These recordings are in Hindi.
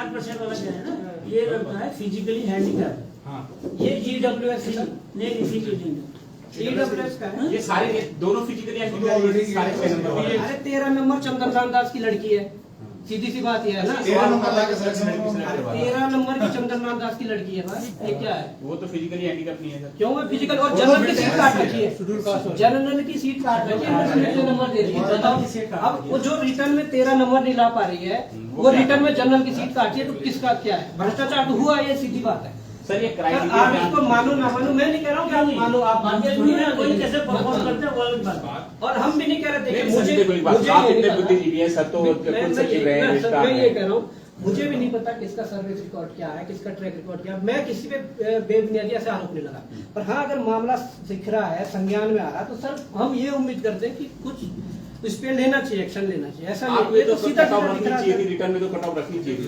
4% वाला क्या है ना, ये लड़का है फिजिकली हैंडीकैप। हाँ ये EWS नहीं फिजिकली EWS का है। ये सारे दोनों फिजिकली एक्टिव सारे 6 नंबर। अरे 13 नंबर चंद्रकांत दास की लड़की है, सीधी सी बात ये है ना। 13 नंबर लाके सिलेक्शन लड़की से करवा रहा है। 13 नंबर की चंद्रकांत दास की लड़की है भाई, ये क्या है? वो तो फिजिकली हैंडीकैप नहीं है सर। क्यों है फिजिकल? और जनरल की सीट काट रखी है, जनरल की सीट काट रखी है, इसमें नंबर दे रही है। बताओ अब वो जो रिटर्न में 13 नंबर नहीं ला पा रही है, वो रिटर्न में जनरल की सीट काटी है, तो किसका क्या है? भ्रष्टाचार तो हुआ, ये सीधी बात है सर। ये सर। क्राइटेरिया आप इसको मानो ना मानो, मैं नहीं कह रहा हूँ कि आप मानो, आप कोई कैसे परफॉर्म करते हैं वो अलग बात। और हम भी नहीं कह रहे थे। मुझे आप इतने बुद्धिजीवी हैं सर, तो खुद सचिव रहे हैं। मैं ये कह रहा हूँ, मुझे भी नहीं पता किसका सर्विस रिकॉर्ड क्या है, किसका ट्रैक रिकॉर्ड क्या है। मैं किसी पे बेबुनियादी ऐसे आरोप नहीं लगा, पर हाँ अगर मामला दिख रहा है, संज्ञान में आ रहा है, तो सर हम ये उम्मीद करते हैं कि कुछ इस पे लेना चाहिए, एक्शन लेना चाहिए। ऐसा नहीं ये तो सीधा कट ऑफ रखनी चाहिए थी, रिटर्न में तो कट ऑफ रखनी चाहिए थी।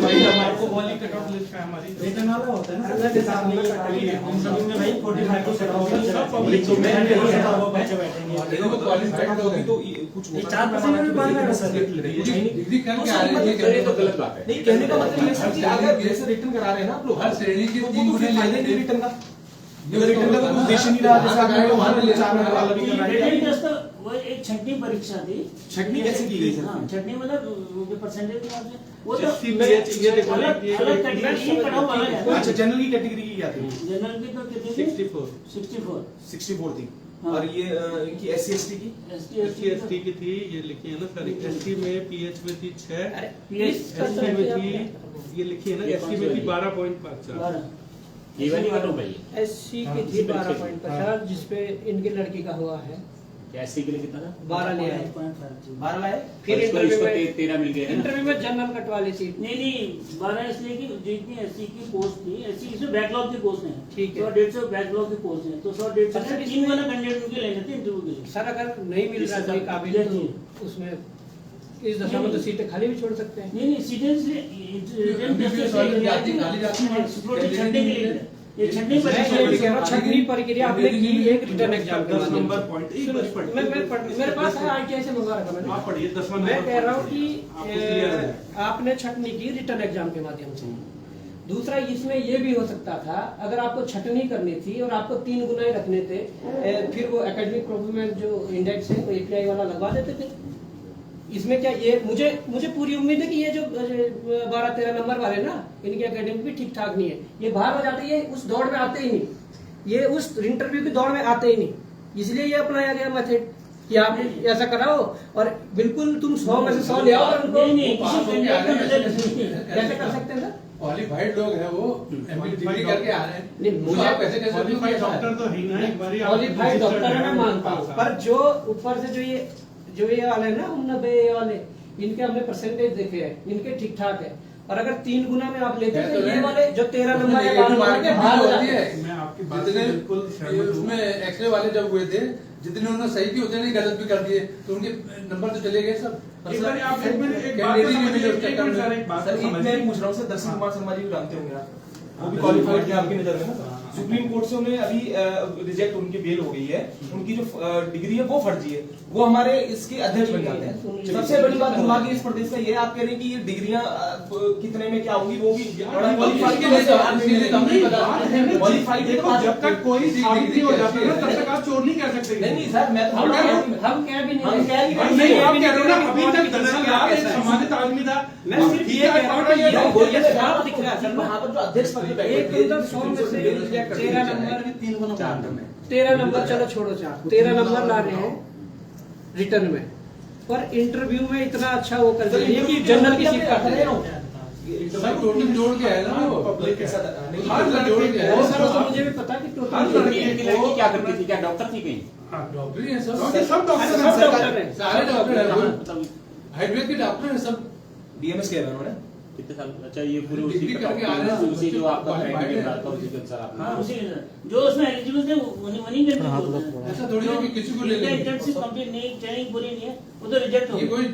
भाई हमारे वाली कट ऑफ लिस्ट है हमारी रिटर्न वाला होता है ना, अलग हिसाब नहीं है। हम सभी में भाई 45 को कट ऑफ सब पब्लिक तो में मैं- बच्चे बैठेंगे। देखो क्वालिफाइड होगी तो कुछ ये 4% में बात है सर। डिग्री करके आ रहे हैं, सर ये तो गलत बात है। नहीं, कहने का मतलब ये है कि अगर जैसे रिटर्न करा रहे हैं ना आप लोग, हर श्रेणी की तो 3 वो गुने फायदा लेते नहीं हैं। रिटर्न का। रिटर्न का कोई उद्देश्य नहीं रहा, जैसे आपने वहां पे 4 नंबर वाला भी कर रहा है। दोस्तों वो एक छठवीं परीक्षा थी। छठवीं कैसे की गई सर? हाँ, छठवीं मतलब परसेंटेज के हिसाब से वो तो ये देखो ना, अलग कैटेगरी कट ऑफ अलग है। अच्छा, जनरल की कैटेगरी की क्या थी? जनरल की तो कितनी थी? 64 64 थी। हाँ। और ये इनकी SC ST की ST की थी, ये लिखी है ना सर। एसटी में पीएच में थी 6, अरे एसटी में थी, ये लिखी है ना, एसटी में थी 12.5। ये वाली कट ऑफ है। SC की थी 12.50, जिसपे इनकी लड़की का हुआ है क्या एससी के लिए कितना था? 12 लिया है। 12 लाए। फिर इसको इंटरव्यू में 13 मिल गए हैं ना? इंटरव्यू में जनरल कटवा ली थी। नहीं 12 इसलिए कि जितनी एससी की पोस्ट थी, एससी इसमें बैकलॉग की पोस्ट है। ठीक है। 100-150 बैकलॉग की पोस्ट है, तो 100-150 अच्छा, से 3 वाला कैंडिडेट उनके लेने थे इंटरव्यू के लिए। सर अगर नहीं मिल रहा कोई काबिल, तो उसमें इस दशा में तो सीटें खाली भी छोड़ सकते हैं। नहीं ये छठवीं मैं ये भी कह रहा हूँ, परीक्षा छठवीं प्रक्रिया आपने की एक रिटर्न एग्जाम के 10 माध्यम नंबर से। पॉइंट मेरे पास है ITI से मंगवा रखा मैंने। आप पढ़िए 10वां मैं नंबर कह रहा हूँ आपको clear है। कि आपने छठवीं की रिटर्न एग्जाम के माध्यम से। दूसरा इसमें ये भी हो सकता था, अगर आपको छटनी करनी थी और आपको 3 गुना रखने थे, फिर वो एकेडमिक परफॉर्मेंस जो इंडेक्स है वो API वाला लगवा देते थे। इसमें क्या ये मुझे पूरी उम्मीद है कि ये जो 12-13 नंबर वाले ना, इनकी एकेडमिक भी ठीक ठाक नहीं है, ये बाहर हो जाते, ये उस दौड़ में आते ही नहीं, ये उस इंटरव्यू की दौड़ में आते ही नहीं। इसलिए ये अपनाया गया मेथड कि आप ऐसा कराओ और बिल्कुल तुम 100 में से 100 ले आओ और उनको कैसे कर सकते हैं सर? क्वालिफाइड लोग हैं, वो डिग्री करके आ रहे हैं। नहीं, मुझे कैसे क्वालिफाइड डॉक्टर तो है ही ना, एक बारी क्वालिफाइड डॉक्टर है, मैं मानता हूँ, पर जो ऊपर से जो ये वाले ना 90 वाले, इनके हमने परसेंटेज देखे हैं, इनके ठीक ठाक है। और अगर 3 गुना में आप लेते तो ये वाले जो 13 नंबर है बाहर हो जाते हैं। मैं आपकी बात से बिल्कुल सहमत हूं। उसमें एक्सरे वाले जब हुए थे, जितने उन्होंने सही किए उतने गलत भी कर दिए, तो उनके नंबर तो चले गए सब। एक बार आप एक मिनट सर, एक मैं पूछ रहा हूँ सर, दर्शन कुमार शर्मा जी को जानते होंगे आप, वो भी क्वालिफाइड थे आपकी नजर में ना। सुप्रीम कोर्ट से उन्हें अभी रिजेक्ट, उनकी बेल हो गई है, उनकी जो डिग्री है वो फर्जी है, वो हमारे इसके अध्यक्ष बन जाते हैं। सबसे बड़ी बात दुर्भाग्य इस प्रदेश का ये है, आप कह रहे हैं कि ये डिग्रियां कितने में क्या होंगी, वो भी क्वालिफाइड जब तक कोई साबित नहीं हो जाता ना, तब तक आप चोर नहीं कह सकते। नहीं सर, मैं तो हम कह भी हम कह नहीं नहीं नहीं, आप कह रहे हो ना, अभी तक दर्शन यार एक सम्मानित आदमी था। मैं सिर्फ ये कह रहा हूँ कि ये साफ दिख रहा है सर, वहाँ पर जो अध्यक्ष पद पे बैठे एक थे, तो 100 में से 13 नंबर 3 गुना 13 नंबर, चलो छोड़ो 4, 13 नंबर ला रहे हैं रिटर्न में, पर इंटरव्यू में इतना अच्छा वो कर दिया कि जनरल की सीट काट रहे हो। सब टोटल जोड़ के है ना वो, पब्लिक के साथ हर जोड़ के है। वो सर तो मुझे भी पता कि हर टोटल लड़की क्या करती थी? क्या डॉक्टर थी कहीं? डॉक्टर ही है सब, सब डॉक्टर सब डॉक्टर हैं, सारे डॉक्टर हैं, मतलब हाइड्रेट के डॉक्टर हैं सब। DMS के उन्होंने कितने साल? अच्छा ये पूरे उसी डिग्री कट करके आ ऑफ रहे हैं, उसी जो आपका qualified क्राइटेरिया है। रहा था उसी के अनुसार आपने। हाँ उसी जो उसमें एलिजिबल थे वही करके होते हैं। ऐसा थोड़ी है कि किसी को ले लेंगे। इंटर्नशिप कंप्लीट नहीं, ट्रेनिंग पूरी नहीं है, वो तो रिजेक्ट हो ये गया। कोई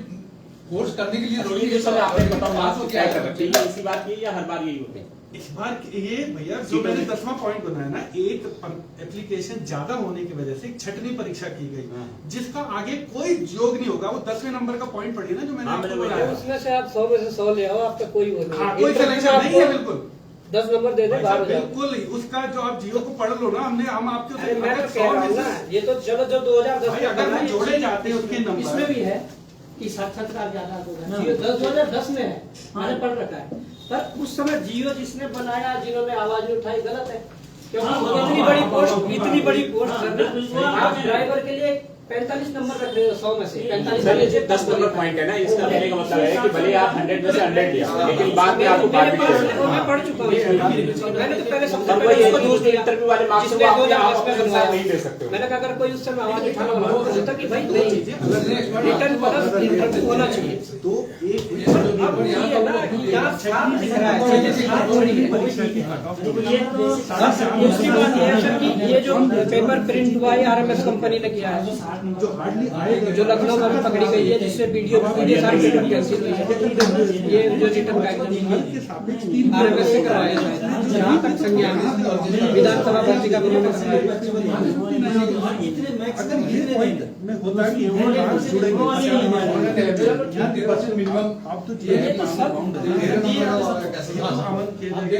कोर्स करने के लिए तीन जरूरी दिवसों में आपने बताओ बात आपको तो क्या क्या कर रखी है, इसी बात की या हर बार यही होते हैं? इस बार ये भैया जो मैंने 10वां पॉइंट बनाया ना, एक एप्लीकेशन ज्यादा होने की वजह से एक छठवीं परीक्षा की गई, जिसका आगे कोई योग नहीं होगा। वो 10वें नंबर का पॉइंट पढ़िए ना जो मैंने आपको बताया। उसमें से आप 100 में से 100 ले आओ, आपका कोई वो नहीं हाँ, है। कोई इंटरव्यू सिलेक्शन में नहीं है आपको बिल्कुल। 10 नंबर दे दे, भाई बाहर साहब, हो जाओ। बिल्कुल ही। उसका जो आप जियो को पढ़ लो ना, हम आपके अरे मैं अगर तो कह 100 रहा में हूँ ना, से- ये तो चलो जो 2010 भाई, में अगर बना, वो ये जोड़े ठीक- जाते हैं उसके नंबर। इसमें भी है कि साक्षात्कार ज्यादा होगा। जियो 2010 में है, मैंने पढ़ रखा है। पर उस समय जियो जिसने बनाया, जिन्होंने आवाज नहीं उठाई, गलत है। क्योंकि इतनी बड़ी पोस्ट करना, आप ड्राइवर के लिए 45 नंबर रख रहे हो 100 में से 45 सर, ये जो 10 नंबर पॉइंट है ना, इसका कहने का मतलब है कि भले आप 100 में से 100 लिया, लेकिन बाद में आपको मैंने बात भी पढ़- मैं पढ़ चुका हूँ इसमें। मैंने तो पहले सबसे तब पहले वही उसको है कि दोष उसके दिया। इंटरव्यू वाले मार्क्स जिसने को आप 2010 अपने में अनुसार नहीं बनवाया। दे सकते हो। मैंने कहा अगर कोई उस समय आवाज उठाना वाला हो तो बोलता कि भाई नहीं, है रिटर्न प्लस इंटरव्यू होना चाहिए। तो एक अब ये है ना कि यहाँ साफ दिख रहा है, चीजें साफ हो रही है। दूसरी बात ये है सर कि ये जो पेपर प्रिंट हुआ है RMS कंपनी ने किया है, जो हार्डली आएगा, जो लखनऊ में पकड़ी गई है, जिससे वीडियो सारे पेपर कैंसिल हुई है, ये जो रिटर्न का एग्जाम के सापेक्ष 3 RMS से करवाया शायद, जहाँ तक संज्ञान है। विधानसभा भर्ती का भी उन्होंने करवाया। अगर ये पॉइंट में होता है कि वो डांस जुड़ेंगे, मिनिमम आप तो ये तो सब अमल किए जाएंगे।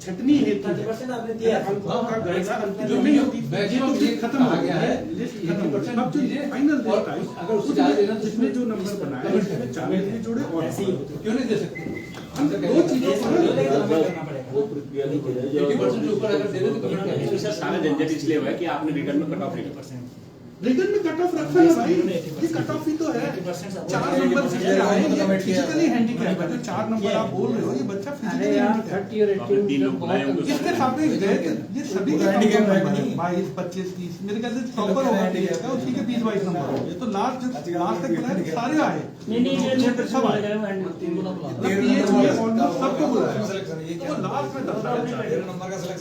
छटनी हेतु अंकों का गणना अंतिम में होगी। मैक्सिमम ये तो खत्म हो गया है, लिस्ट लिस्ट खत्म हो गया। अब जो फाइनल लिस्ट आई, अगर उससे ज्यादा देना तो जिसमें जो नंबर बनाया उसमें 40 भी जुड़े और ऐसे ही होते। क्यों नहीं दे सकते? हम दो चीजों को 80% से ऊपर अगर दे रहे तो कमिट इसमें सर सारा झंझट इसलिए हुआ है कि आपने रिटर्न में कट ऑफ नहीं किया। रिटर्न में कट ऑफ रखा है भाई, ये कट ऑफ ही तो है। 4 नंबर से आए, ये फिजिकली हैंडीकैप है। जो 4 नंबर आप बोल रहे हो, ये बच्चा अरे फिजिकली यार हैंडीकैप। 30 और 18 बुलाए होंगे। इसके सापेक्ष गए कि ये सभी के handicap नंबर है हैं। नहीं। 22, 25, 30 मेरे ख्याल से प्रॉपर होगा जाएगा, उसी के 20-22 नंबर होंगे। तो लास्ट तक बुलाए सारे आए, सब आए। सबको बुलाया, तो लास्ट में 10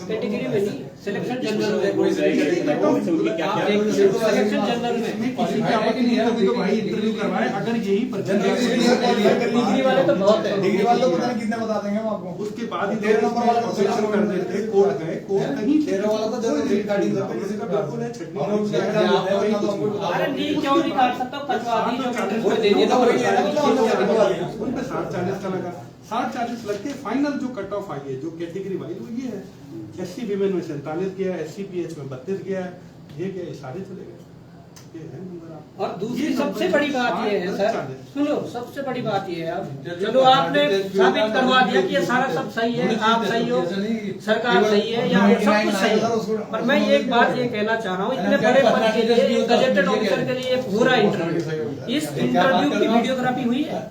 कैटेगरी में नहीं, सिलेक्शन जनरल में। क्या सिलेक्शन जनरल में में किसी की आपत्ति नहीं है, तो भाई इंटरव्यू करवाए। अगर यही डिग्री वाले तो बहुत है। डिग्री वाले तो पता नहीं कितने बता देंगे हम आपको। उसके बाद ही 13 नंबर वाला तो सिलेक्शन कर देते, कोर्ट गए, कोर्ट कहीं 13 वाला तो जरूर रिकॉर्डिंग करते किसी का बिल्कुल है, छटनी हम लोग उसका एग्जाम देते हैं, वही तो हमको बता अरे देंगे। नहीं, क्यों नहीं काट सकता? कटवा दी जो इंटरव्यू में दे दिया था, वो उन पे 60-40 का लगा, 60-40 लग के फाइनल जो कट ऑफ आई है, जो कैटेगरी वाइज वो ये है। SC विमेन में 47 गया, SC PH में 32 गया, ये गया, ये सारे चले गए। ये है नंबर आप। और दूसरी ये सबसे नंबर बड़ी बात ये है सर, 40। सुनो, सबसे बड़ी बात ये है, अब चलो आपने साबित करवा दिया कि ये सारा सब सही है, आप सही हो, सरकार सही है, या सब कुछ सही है। पर मैं एक बात ये कहना चाह रहा हूँ, इतने बड़े पद के लिए, गजेटेड ऑफिसर के लिए एक पूरा इंटरव्यू, इस इंटरव्यू की वीडियोग्राफी हुई है।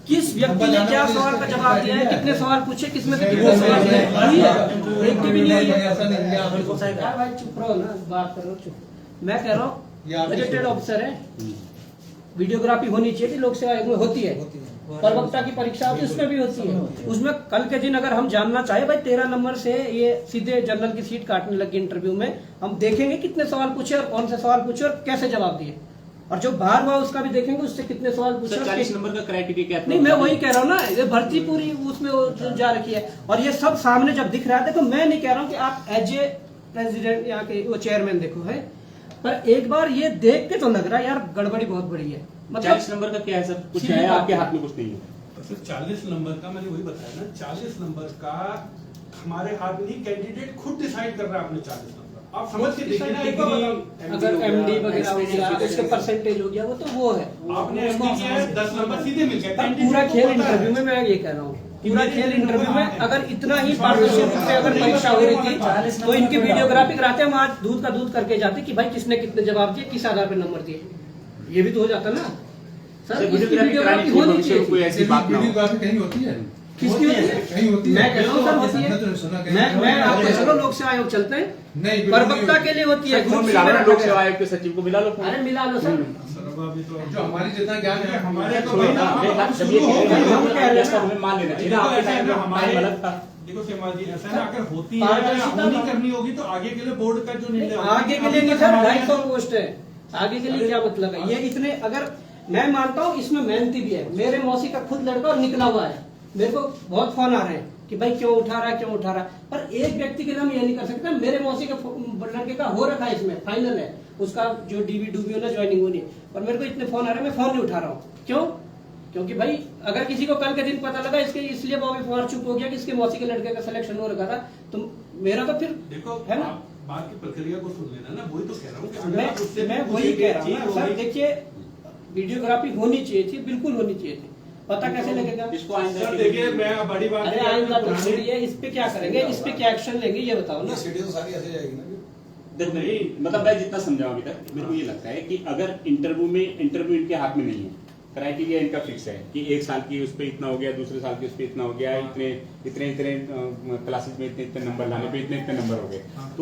किस व्यक्ति ने क्या सवाल का जवाब दिया है, कितने सवाल पूछे, किसमें से कितने सवाल दिए, हुई है, एक की भी नहीं हुई है। यार भाई चुप रहो ना, बात करो चुप। मैं कह रहा हूँ गजेटेड ऑफिसर है, वीडियोग्राफी होनी चाहिए थी, लोक सेवा आयोग में होती है, प्रवक्ता की परीक्षा होती है, उसमें भी होती है। उसमें कल के दिन अगर हम जानना चाहे भाई 13 नंबर से ये सीधे जनरल की सीट काटने लगी इंटरव्यू में, हम देखेंगे कितने सवाल पूछे और कौन से सवाल पूछे और कैसे जवाब दिए, और जो बाहर हुआ उसका भी देखेंगे उससे कितने सवाल पूछे। 40 नंबर का क्राइटेरिया क्या था? नहीं, मैं वही कह रहा हूँ ना, ये भर्ती पूरी उसमें जा रखी है, और ये सब सामने जब दिख रहा है। देखो मैं नहीं कह रहा हूँ कि आप एज ए प्रेसिडेंट यहाँ के वो चेयरमैन देखो है, पर एक बार ये देख के तो लग रहा है यार गड़बड़ी बहुत बड़ी है। 40 नंबर का क्या है सर? कुछ है आपके हाथ में, कुछ नहीं है। तो फिर 40 नंबर का मैंने वही बताया ना, 40 नंबर का हमारे हाथ में नहीं, कैंडिडेट खुद डिसाइड कर रहा है अपने 40 नंबर। आप समझ के देखिए ना, एक बार बताओ, अगर MD वगैरह हो गया, उसके परसेंटेज हो गया, वो तो वो है। आपने MD किया है, 10 नंबर सीधे मिल गए। पर पूरा खेल इंटरव्यू में मैं ये कह रहा हूँ, पूरा खेल इंटरव्यू में अगर इतना ही पारदर्शी रूप से अगर परीक्षा हो रही थी तो इनकी वीडियोग्राफी कराते, हम आज दूध का दूध करके जाते कि भाई किसने कितने जवाब दिए, किस आधार पर नंबर दिए, ये भी तो हो जाता ना सर। इसकी वीडियोग्राफी होनी चाहिए। कोई ऐसी बात ना हो। वीडियोग्राफी कहीं होती है? किसकी होती है? कहीं होती है? मैं कह रहा हूँ सर होती है। मैं आपको चलो लोक सेवा आयोग चलते हैं, नहीं, प्रवक्ता के लिए होती है, फोन मिला लो लोक सेवा आयोग के सचिव को, मिला लो फोन। अरे मिला लो सर। जो हमारी जितना ज्ञान है हमारे तो छोड़ो ना, भाई ना, जब ये शुरू हो गया, हम हम कह रहे हैं हमें मान लेना चाहिए ना, देखो, आपके ऐसा है टाइम ना, में हमारे टाइम अलग था। देखो सीमा जी, ऐसा है ना, अगर होती है या पारदर्शिता नहीं करनी होगी तो आगे के लिए बोर्ड का जो निर्णय होगा, आगे के लिए अभी नहीं तक सर, हमारे 250 पोस्ट है, आगे के लिए क्या मतलब है? ये इतने अगर मैं मानता हूँ इसमें मेहनती भी है। मेरे मौसी का खुद लड़का और निकला हुआ है, मेरे को बहुत फोन आ रहे हैं कि भाई क्यों उठा रहा है, क्यों उठा रहा है। पर एक व्यक्ति के नाम ये नहीं कर सकता। मेरे मौसी का लड़के का हो रखा है, इसमें फाइनल है, उसका जो डीबी डूबी होना ज्वाइनिंग होनी है, पर मेरे को इतने फोन आ रहे हैं, मैं फोन नहीं उठा रहा हूँ। क्यों? क्योंकि भाई अगर किसी को कल के दिन पता लगा इसके, इसलिए बॉबी फुहार चुप हो गया कि इसके मौसी के लड़के का सिलेक्शन हो रखा था, तो मेरा तो फिर देखो है ना, आप बात की प्रक्रिया को सुन लेना ना, वही तो कह रहा हूँ कि अगर मैं आप उससे वही कह रहा हूँ ना सर। होगी- देखिए वीडियोग्राफी होनी चाहिए थी, बिल्कुल होनी चाहिए थी। पता कैसे लगेगा? इसको आइंदा सर के देखिए, मैं बड़ी बात अरे आइंदा तो छोड़िए, इस पे क्या करेंगे, इस पे क्या एक्शन लेंगे ये बताओ ना। सीढ़ी तो सारी ऐसे जाएगी ना। देखो मतलब मैं जितना समझा अभी तक मेरे को ये लगता है कि अगर इंटरव्यू इनके हाथ में नहीं है, क्राइटेरिया इनका फिक्स है कि एक साल की उस पर इतना हो गया, दूसरे साल की उस पर इतना हो गया, इतने क्लासेस में इतने नंबर लाने पे इतने नंबर हो गए,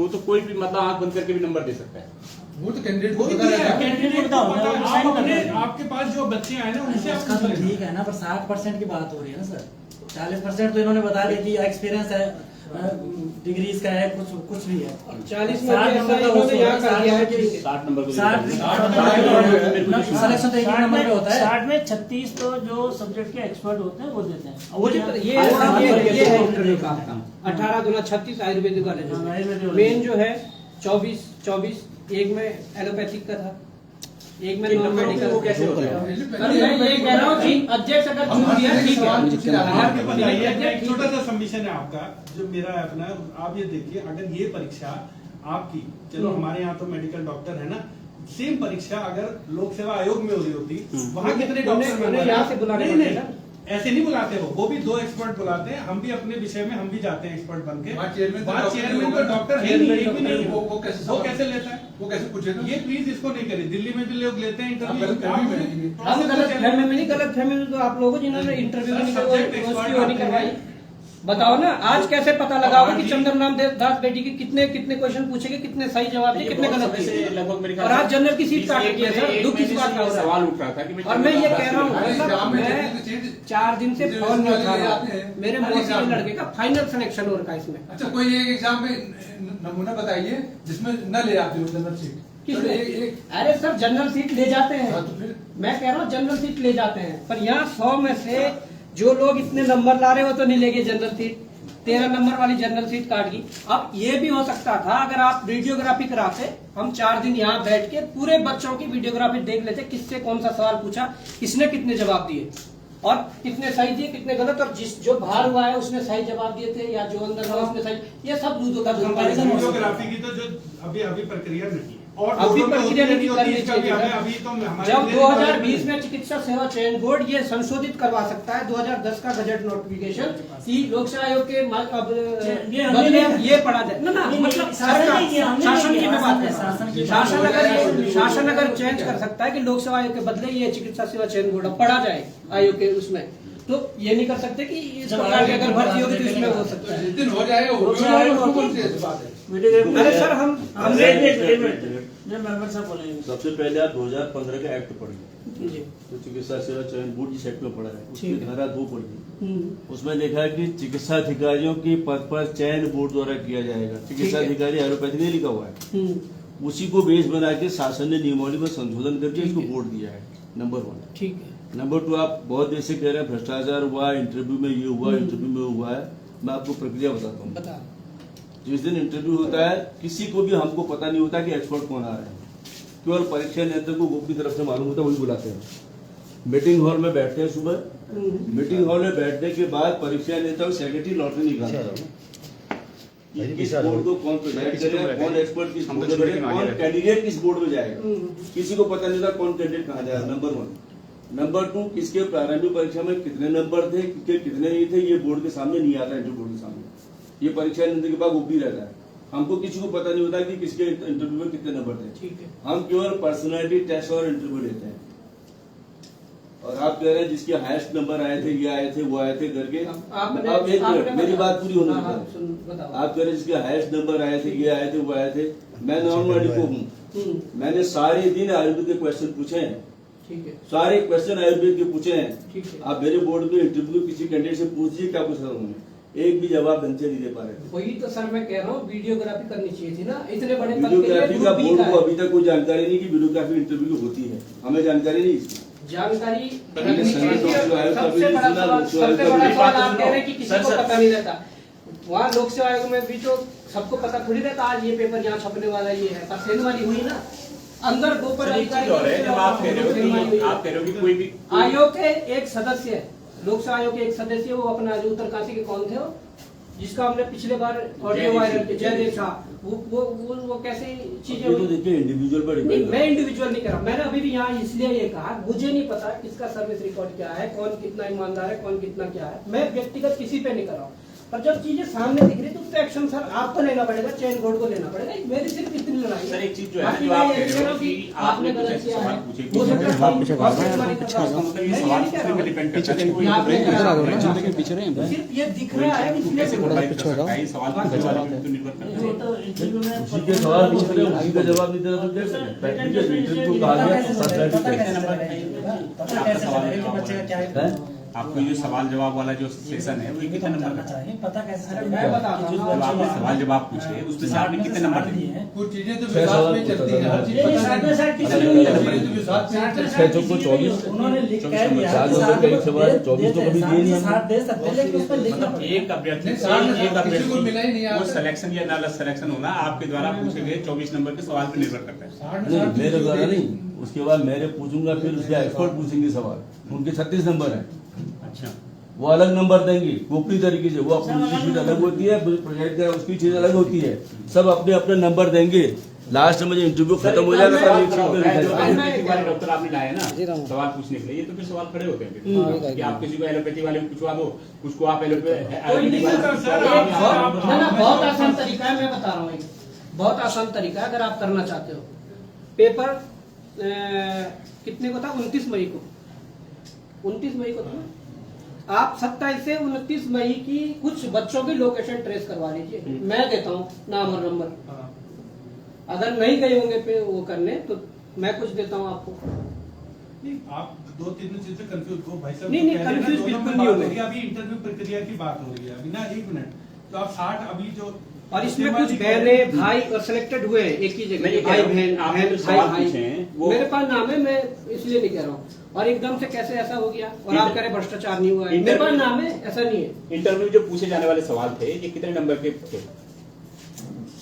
तो कोई भी मतलब आंख बंद करके भी नंबर दे सकता है। वो तो कैंडिडेट को वही पता तो रहता है, है। कैंडिडेट को पता है, आप अपने आपके पास जो बच्चे आए ना उनसे आप उसका पूछ तो लेना। ठीक है ना, पर 60% की बात हो रही है ना सर। 40% तो इन्होंने बता दिया कि एक्सपीरियंस है, डिग्री इसका है, कुछ भी है। 40 में ऐसा इन्होंने यहाँ कर दिया है कि 60 नंबर को 60 सिलेक्शन तो एक ही नंबर पे होता है। 60 में 36 तो जो सब्जेक्ट के एक्सपर्ट होते हैं वो देते हैं। वो जो ये है इंटरव्यू का आपका 18 दूना 36 आयुर्वेदिक आयुर्वेदिक वाले मेन जो है 24 एक में एलोपैथिक का था, एक में नॉन मेडिकल। वो कैसे होता है? मैं ये कह रहा हूँ कि अध्यक्ष अगर चुन दिया ठीक है। आपके बताइए, एक छोटा सा सबमिशन है आपका जो मेरा है अपना। आप ये देखिए, अगर ये परीक्षा आपकी, चलो हमारे यहाँ तो मेडिकल डॉक्टर है ना, सेम परीक्षा अगर लोक सेवा आयोग में हो रही होती, वहाँ कितने डॉक्टर उन्हें यहाँ से बुलाने नहीं पड़ते नहीं, हैं। ऐसे नहीं बुलाते, वो भी 2 एक्सपर्ट बुलाते हैं। हम भी अपने विषय में हम भी जाते हैं एक्सपर्ट बन के। वहाँ चेयरमैन तो वहाँ डॉक्टर चेयरमैन नहीं तो होगा। डॉक्टर है नहीं, एक भी नहीं है। वो कैसे लेता है? वो कैसे पूछेगा? ये प्लीज इसको नहीं करिए। दिल्ली में भी लोग लेते हैं आप गलत फहमी में हैं ये। हम गलत फहमी में नहीं, गलत फहमी में तो आप लोगों जिन्होंने इंटरव्यू नहीं करवाई, उसकी वो नहीं करवाई। बताओ ना आज कैसे पता लगा होगा कि चंद्रनाम दास बेटी के कितने क्वेश्चन पूछेगे, कितने सही जवाब दिए, कितने गलत दिए। लगभग मेरे ख्याल और आज से जनरल की सीट 20 काट दी है सर। एक दुख किस महीने बात से का हो रहा सवाल है? उठ रहा था कि और मैं ये कह रहा हूँ अरे सर, एग्जाम में मैं जितनी सीट 4 दिन से जितने फोन नहीं उसमें उठा ले रहा आते हैं, हूँ। मेरे हर मौसी एग्जाम के में। लड़के का फाइनल सिलेक्शन हो रखा है इसमें। अच्छा कोई एक एग्जाम में नमूना बताइए जिसमें न ले आते हो जनरल सीट। किसमें? एक अरे सर जनरल सीट ले जाते हैं। हाँ, तो फिर? मैं कह रहा हूँ जनरल सीट ले जाते हैं, पर यहाँ 100 में से जो लोग इतने नंबर ला रहे हो तो नहीं लेंगे जनरल सीट। 13 नंबर वाली जनरल सीट काट गई। अब ये भी हो सकता था अगर आप वीडियोग्राफी कराते, हम 4 दिन यहाँ बैठ के पूरे बच्चों की वीडियोग्राफी देख लेते, किससे कौन सा सवाल पूछा, किसने कितने जवाब दिए और कितने सही दिए कितने गलत, और जो बाहर हुआ है उसने सही जवाब दिए थे या जो अंदर था उसने सही, ये सब दूध का कंपैरिजन हो सकता है। वीडियोग्राफी की तो जो अभी प्रक्रिया नहीं है और अभी दोनों में प्रक्रिया होती नहीं होती है, करनी इसका भी चाहिए। अभी तो हमारे जब लिए 2020 में चिकित्सा सेवा चयन बोर्ड ये संशोधित करवा सकता है 2010 का गजट नोटिफिकेशन कि लोक सेवा आयोग के ये हमने बदले नहीं- ये पढ़ा जाए ना नहीं, मतलब शासन सरकार- ने किया, हमने शासन नहीं की किया, मैं बात कर शासन रहा की हूँ। बात शासन अगर चेंज कर सकता है कि लोक सेवा आयोग के बदले ये चिकित्सा सेवा चयन बोर्ड पढ़ा जाए आयोग के उसमें, तो ये नहीं कर सकते कि इस प्रकार की अगर भर्ती होगी तो इसमें हो सकता है। जिस दिन हो जाएगा वो लोग सेवा उसको आयोग कौन सी ऐसी बात है? अरे सर हम मेंबर साहब बोलेंगे। सबसे पहले आप 2015 का एक्ट पढ़िए, जी तो चिकित्सा सेवा चयन बोर्ड जिस एक्ट में पढ़ा है उसकी ठीक है। धारा 2 पढ़िए। उसमें लिखा है कि चिकित्सा अधिकारियों की पद पर चयन बोर्ड द्वारा किया जाएगा। चिकित्सा है। अधिकारी एलोपैथी नहीं लिखा हुआ है, उसी को बेस बना के शासन ने नियमावली में संशोधन करके इसको बोर्ड दिया है। नंबर 1। ठीक है। नंबर 2, आप बहुत देर से कह रहे हैं भ्रष्टाचार हुआ, इंटरव्यू में ये हुआ, इंटरव्यू में हुआ है। मैं आपको प्रक्रिया बताता हूँ। बता। जिस दिन इंटरव्यू होता है किसी को भी हमको पता नहीं होता कि एक्सपर्ट कौन आ रहे हैं, केवल परीक्षा नियंत्रक को ग्रुप की तरफ से मालूम होता है, वही बुलाते हैं। मीटिंग हॉल में बैठते हैं सुबह, मीटिंग हॉल में बैठने के बाद परीक्षा नियंत्रक सेक्रेटरी लॉटरी निकालता है कि किस बोर्ड को कौन प्रेजेंट करेगा, कौन एक्सपर्ट किस बोर्ड में जाएगा, कौन कैंडिडेट किस बोर्ड में जाएगा। किसी को पता नहीं था कौन कैंडिडेट कहाँ जाएगा। नंबर 1। नंबर 2, किसके प्रारंभिक परीक्षा में कितने नंबर थे, कितने नहीं थे, ये बोर्ड के सामने नहीं आता है। इंटरव्यू बोर्ड के सामने ये परीक्षा नियंत्रक के पास गुप्त ही रहता है। हमको किसी को पता नहीं होता कि किसके इंटरव्यू में कितने नंबर थे। ठीक है। हम केवल पर्सनालिटी टेस्ट और इंटरव्यू लेते हैं। और आप कह रहे हैं जिसके हाईएस्ट नंबर आए थे, ये आए थे, वो आए थे करके। अब एक मिनट, मेरी बात पूरी होने दीजिए। आप कह रहे हैं जिसके हाईएस्ट नंबर आए थे, ये आए थे, वो आए थे। मैं नॉन मेडिको हूँ, मैंने सारे दिन आयुर्वेद के क्वेश्चन पूछे हैं। ठीक है। सारे क्वेश्चन आयुर्वेद के पूछे हैं। ठीक है। आप मेरे बोर्ड में इंटरव्यू किसी कैंडिडेट से पूछिए क्या पूछा उन्होंने, एक भी जवाब ढंग से नहीं दे पा रहे थे। वही तो सर मैं कह रहा हूँ वीडियोग्राफी करनी चाहिए थी ना, इतने बड़े पद के लिए वीडियोग्राफी का ग्रुप बी बोर्ड का को है। अभी तक कोई जानकारी नहीं कि वीडियोग्राफी इंटरव्यू होती है, हमें जानकारी नहीं इसकी। जानकारी पहले रखनी सर, चाहिए। लोक सेवा आयोग का भी सबसे बड़ा सुना, सवाल लोक सेवा आयोग सबसे का बड़ा भी सवाल बात आप सुनो। कह रहे हैं कि किसी सर, को सर। पता नहीं रहता। वहाँ लोक सेवा आयोग में भी तो सबको पता थोड़ी रहता आज ये पेपर यहाँ छपने वाला ये है, पर सेल वाली हुई ना अंदर दो पर सर, एक चीज और है, जब आप कह रहे हो कि कोई भी आयोग के एक सदस्य है, लोक सेवा आयोग के एक सदस्य, वो अपना जो उत्तरकाशी के कौन थे वो, जिसका हमने पिछले बार ऑडियो वायरल किया, जयदेव शाह, वो कैसे चीजें ये तो हुई? देखिए इंडिविजुअल पर नहीं, डिपेंड मैं इंडिविजुअल नहीं कर रहा। मैंने अभी भी यहाँ इसलिए ये कहा, मुझे नहीं पता किसका सर्विस रिकॉर्ड क्या है, कौन कितना ईमानदार है, कौन कितना क्या है। मैं व्यक्तिगत किसी पे नहीं कर रहा हूँ, पर जब चीजें सामने दिख रही तो उस पे एक्शन सर आपको लेना पड़ेगा, चेन बोर्ड को लेना पड़ेगा। मेरी सिर्फ इतनी लड़ाई सर, है। एक चीज जो है ना, बाकी जो मैं आप ये कह रहे कह हो हूँ कि कि आपने आपने कुछ गलत ऐसे किया सवाल है। पूछे, वो कुछ सब ऐसे सवाल पूछे, पूछे, अच्छा, इसका मतलब ये मैं सवाल नहीं कह पूछने रहा पे हूँ। डिपेंड करता है, कोई यहाँ पे तो करा दो ब्रेक ना। कर सकता है। सिर्फ ये दिख रहा है तो इसलिए कैसे बोल रहा प्रोवाइड कर सकता है, ये सवाल पूछने वाले पे तो निर्भर करता वो है। तो इंटरव्यू में उसी के सवाल पूछ रहे हो, उसी का जवाब नहीं दे रहा तो कैसे? प्रैक्टिकल इंटरव्यू को कहा गया पता कैसे चलेगा कि बच्चे का क्या है? आपको जो सवाल जवाब वाला जो सेशन है वो कितने नंबर का है? पता कैसे मैं चलेगा? बता रहा हूँ। जब आपने सवाल जवाब पूछे उसमें से आपने कितने नंबर दिए? कुछ चीजें तो 6 विश्वास सवाल में चलती हैं, हर चीज नहीं, पता साथ में नहीं। साथ किसी अलग को नहीं अलग है। चीजें तो विश्वास में साथ में चलती साथ 6 चौको किसी को नहीं 24 है। उन्होंने लिख कह दिया चार नंबर का एक सवाल, 24 तो कभी दिए नहीं हमने। साथ दे सकते हैं, लेकिन उस पर लिखना मतलब पड़ेगा। एक अभ्यर्थी नहीं, से साथ में एक किसी को मिला ही नहीं अभ्यर्थी आज वो तक। सिलेक्शन या ना सिलेक्शन होना आपके द्वारा पूछे गए 24 नंबर के सवाल पर निर्भर करता है। नहीं मेरे द्वारा नहीं, उसके बाद मेरे पूछूंगा, फिर उसके एक्सपर्ट पूछेंगे सवाल, उनके 36 नंबर है, अच्छा, वो अलग नंबर देंगे गोपनीय तरीके से, वो अपनी उसकी चीज अलग होती है, प्रोजेक्ट का उसकी चीज अलग होती है, सब अपने अपने नंबर देंगे। लास्ट में जब इंटरव्यू खत्म हो जाएगा तब एक सीट पे लिखा एलोपैथी डॉक्टर आपने लाए ना सवाल पूछने के लिए, ये तो फिर सवाल खड़े होते हैं फिर। कि आप किसी को एलोपैथी वाले को पूछवा दो, उसको आप एलोपैथी वाले को पूछवा दो, आप- ना ना बहुत आसान तरीका है, मैं बता रहा हूँ। एक बहुत आसान तरीका है अगर आप करना चाहते हो। पेपर कितने को था? 29 मई को, 29 मई को था ना? आप 27 से 29 मई की कुछ बच्चों की लोकेशन ट्रेस करवा लीजिए। मैं देता हूँ नाम और नंबर, अगर नहीं गए होंगे पे वो करने तो मैं कुछ देता हूँ आपको। नहीं, आप 2-3 चीजें कंफ्यूज हो भाई साहब। नहीं, नहीं, पहले ना confuse दोनों में बिल्कुल बात नहीं हो होंगे। रही है, अभी इंटरव्यू प्रक्रिया की बात हो रही है अभी ना। 1 मिनट, तो आप 60 अभी जो और इसमें कुछ बहनें भाई और सिलेक्टेड हुए हैं एक ही मैं जगह, ये कह भाई रहा हूँ, बहन आपने बहन जो भाई सवाल भाई। पूछे हैं, वो- मेरे पास नाम है, मैं इसलिए नहीं कह रहा हूँ। और एकदम से कैसे ऐसा हो गया और आप कह रहे भ्रष्टाचार नहीं हुआ है? मेरे पास नाम है, ऐसा नहीं है। इंटरव्यू जो पूछे जाने वाले सवाल थे ये कितने नंबर के थे?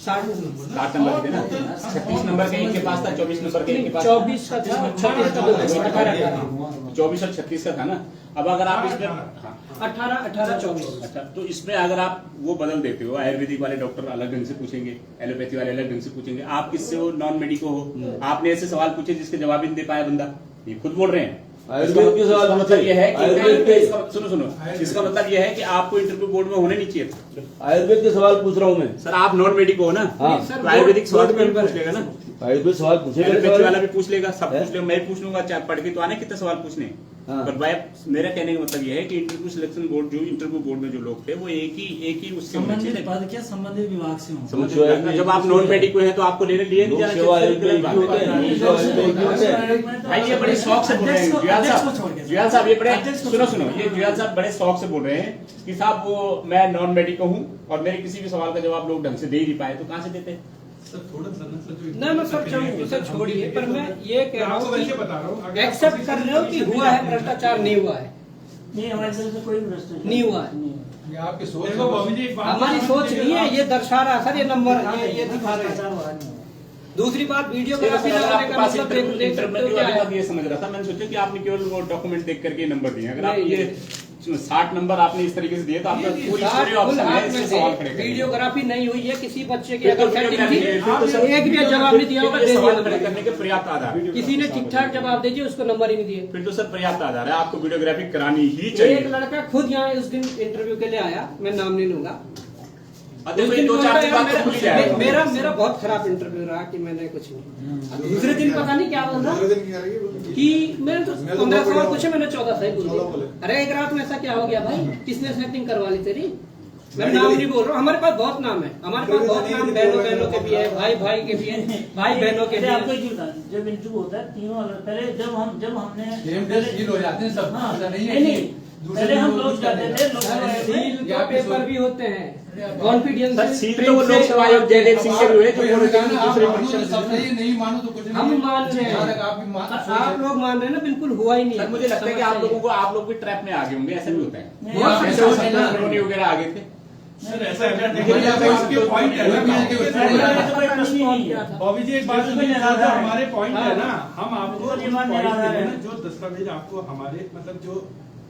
60 नंबर 60 नंबर के थे ना? 36 नंबर के एक के पास था, 24 नंबर के एक के पास था। 24 का था, 36 का 18 24 और 36 का था ना। अब अगर आप इसमें हाँ, 18 24। अच्छा, तो इसमें अगर आप वो बदल देते हो, आयुर्वेदिक वाले डॉक्टर अलग ढंग से पूछेंगे, एलोपैथी वाले अलग ढंग से पूछेंगे, आप किससे हो? नॉन मेडिको हो, आपने ऐसे सवाल पूछे जिसके जवाब ही नहीं दे पाया बंदा, ये खुद बोल रहे हैं। आयुर्वेद के सवाल इसका मतलब ये है कि आयुर्वेद के- सुनो सुनो, इसका मतलब ये है कि आपको इंटरव्यू बोर्ड में होने नहीं चाहिए थे। आयुर्वेद के सवाल पूछ रहा हूँ मैं। सर आप नॉन मेडिको हो ना, हाँ। तो आयुर्वेदिक सवाल भी पूछ लेगा ना, आयुर्वेद सवाल पूछेगा, एलोपैथी वाला भी पूछ लेगा, सब है? पूछ लेगा, मैं भी पूछ लूंगा, चाहे पढ़ के तो आने कितने सवाल पूछने। हाँ। पर भाई मेरा कहने का मतलब ये है कि इंटरव्यू सिलेक्शन बोर्ड जो इंटरव्यू बोर्ड में जो लोग थे वो एक ही उससे होने चाहिए संबंधित थे। पद के संबंधित विभाग से हों। समझ रहे हो? जब आप नॉन मेडिको हैं तो आपको लेने लिए नहीं लोक जाना सेवा आयोग में एक चाहिए। ही होते हैं, लोक सेवा आयोग में एक ही होते हैं। भाई ये बड़े शौक से बोल रहे हैं जुयाल साहब, ये बड़े सुनो ये जुयाल साहब बड़े शौक से बोल रहे हैं कि साहब वो मैं नॉन मेडिको हूँ और मेरे किसी भी सवाल का जवाब लोग ढंग से दे ही नहीं पाए, तो कहाँ से देते? सर थोड़ा सा ना सर जो ना ना सर उसे छोड़िए, पर मैं ये कह रहा आपको हूँ वैसे बता रहा हूँ, कि अगर आप एक्सेप्ट किसी कर से रहे हो कि पूछेंगे हुआ है तो भ्रष्टाचार, नहीं हुआ है, नहीं, हमारी तरफ से कोई भ्रष्टाचार नहीं हुआ है। ये आपकी सोच देखो बॉबी जी, एक बात हमारी सोच नहीं है, ये दर्शा रहा सर, ये नंबर ये दिखा रहे हैं। भ्रष्टाचार हुआ नहीं है। दूसरी बात वीडियोग्राफी अगर लगाने आपके का पास मतलब देख सकते हो क्या अभी तक है। ये समझ रहा था, मैंने सोचा कि आपने केवल वो डॉक्यूमेंट देख करके नंबर दिए। अगर आप नहीं, ये 60 नंबर आपने इस तरीके से दिए तो आपका पूरी स्टोरी ऑप्शन है, इससे सवाल खड़े करेंगे। वीडियोग्राफी नहीं हुई है किसी बच्चे की, फिर तो अगर सेटिंग वीडियोग्राफी थी, है, फिर तो सर- एक भी जवाब नहीं दिया होगा, दे दिया सवाल खड़े नंबर। करने के पर्याप्त आधार है। किसी ने ठीक ठाक जवाब दे दिया, उसको नंबर ही नहीं दिए। फिर तो सर पर्याप्त आधार है, आपको वीडियोग्राफी करानी ही चाहिए। एक लड़का खुद यहाँ उस दिन इंटरव्यू के लिए आया, मैं नाम नहीं लूंगा। और उस देखो ये दिन 2-4 बोलता दिन यार बाद तो भूल ही जाएगा। मेरा बहुत खराब इंटरव्यू रहा कि मैंने कुछ नहीं। दूसरे दिन पता नहीं क्या बोल रहा कि मैंने तो 15 सवाल पूछे, मैंने 14 सही बोल दिया। अरे एक रात में ऐसा क्या हो गया भाई, किसने सेटिंग करवा ली तेरी? मैं नाम नहीं बोल रहा हूँ, हमारे पास बहुत नाम है, हमारे पास बहुत नाम बहनों के भी है, भाई के भी है, भाई बहनों के भी पहले आपको है। एक चीज बता दूं, जब इंटरव्यू होता है तीनों अलग, पहले जब हमने गेम डे सील हो जाते हैं सब, हाँ, ऐसा नहीं है नहीं, कि नहीं, दूसरे पहले हम दिन लोग पोस्ट करते थे लोग सील तो पेपर भी होते हैं, कॉन्फिडेंस सर सील तो वो लोक सेवा आयोग जयदेव सिंह के भी हुए जो कोई बोले थे कहना, कि आप दूसरे मानो परीक्षा तो सब सही है, नहीं मानो तो कुछ नहीं हम है। मान रहे हैं। जहाँ तक आप भी आप लोग मान रहे हैं ना, बिल्कुल हुआ ही नहीं। सर मुझे लगता है कि आप लोगों को आप लोग भी ट्रैप में आगे होंगे, ऐसा भी होता है नहीं, ऐसे हो सकता है कॉलोनी वगैरह आगे थे। सर ऐसा है, देखिए इसके पॉइंट है ना, तो कोई प्रश्न ही नहीं है। बॉबी जी एक बात बिल्कुल सुनिए, निराधार जो है। हमारे पॉइंट है ना, हम आपको बिल्कुल उस ईमान point निराधार पे है। ना, जो दस्तावेज आपको हमारे मतलब जो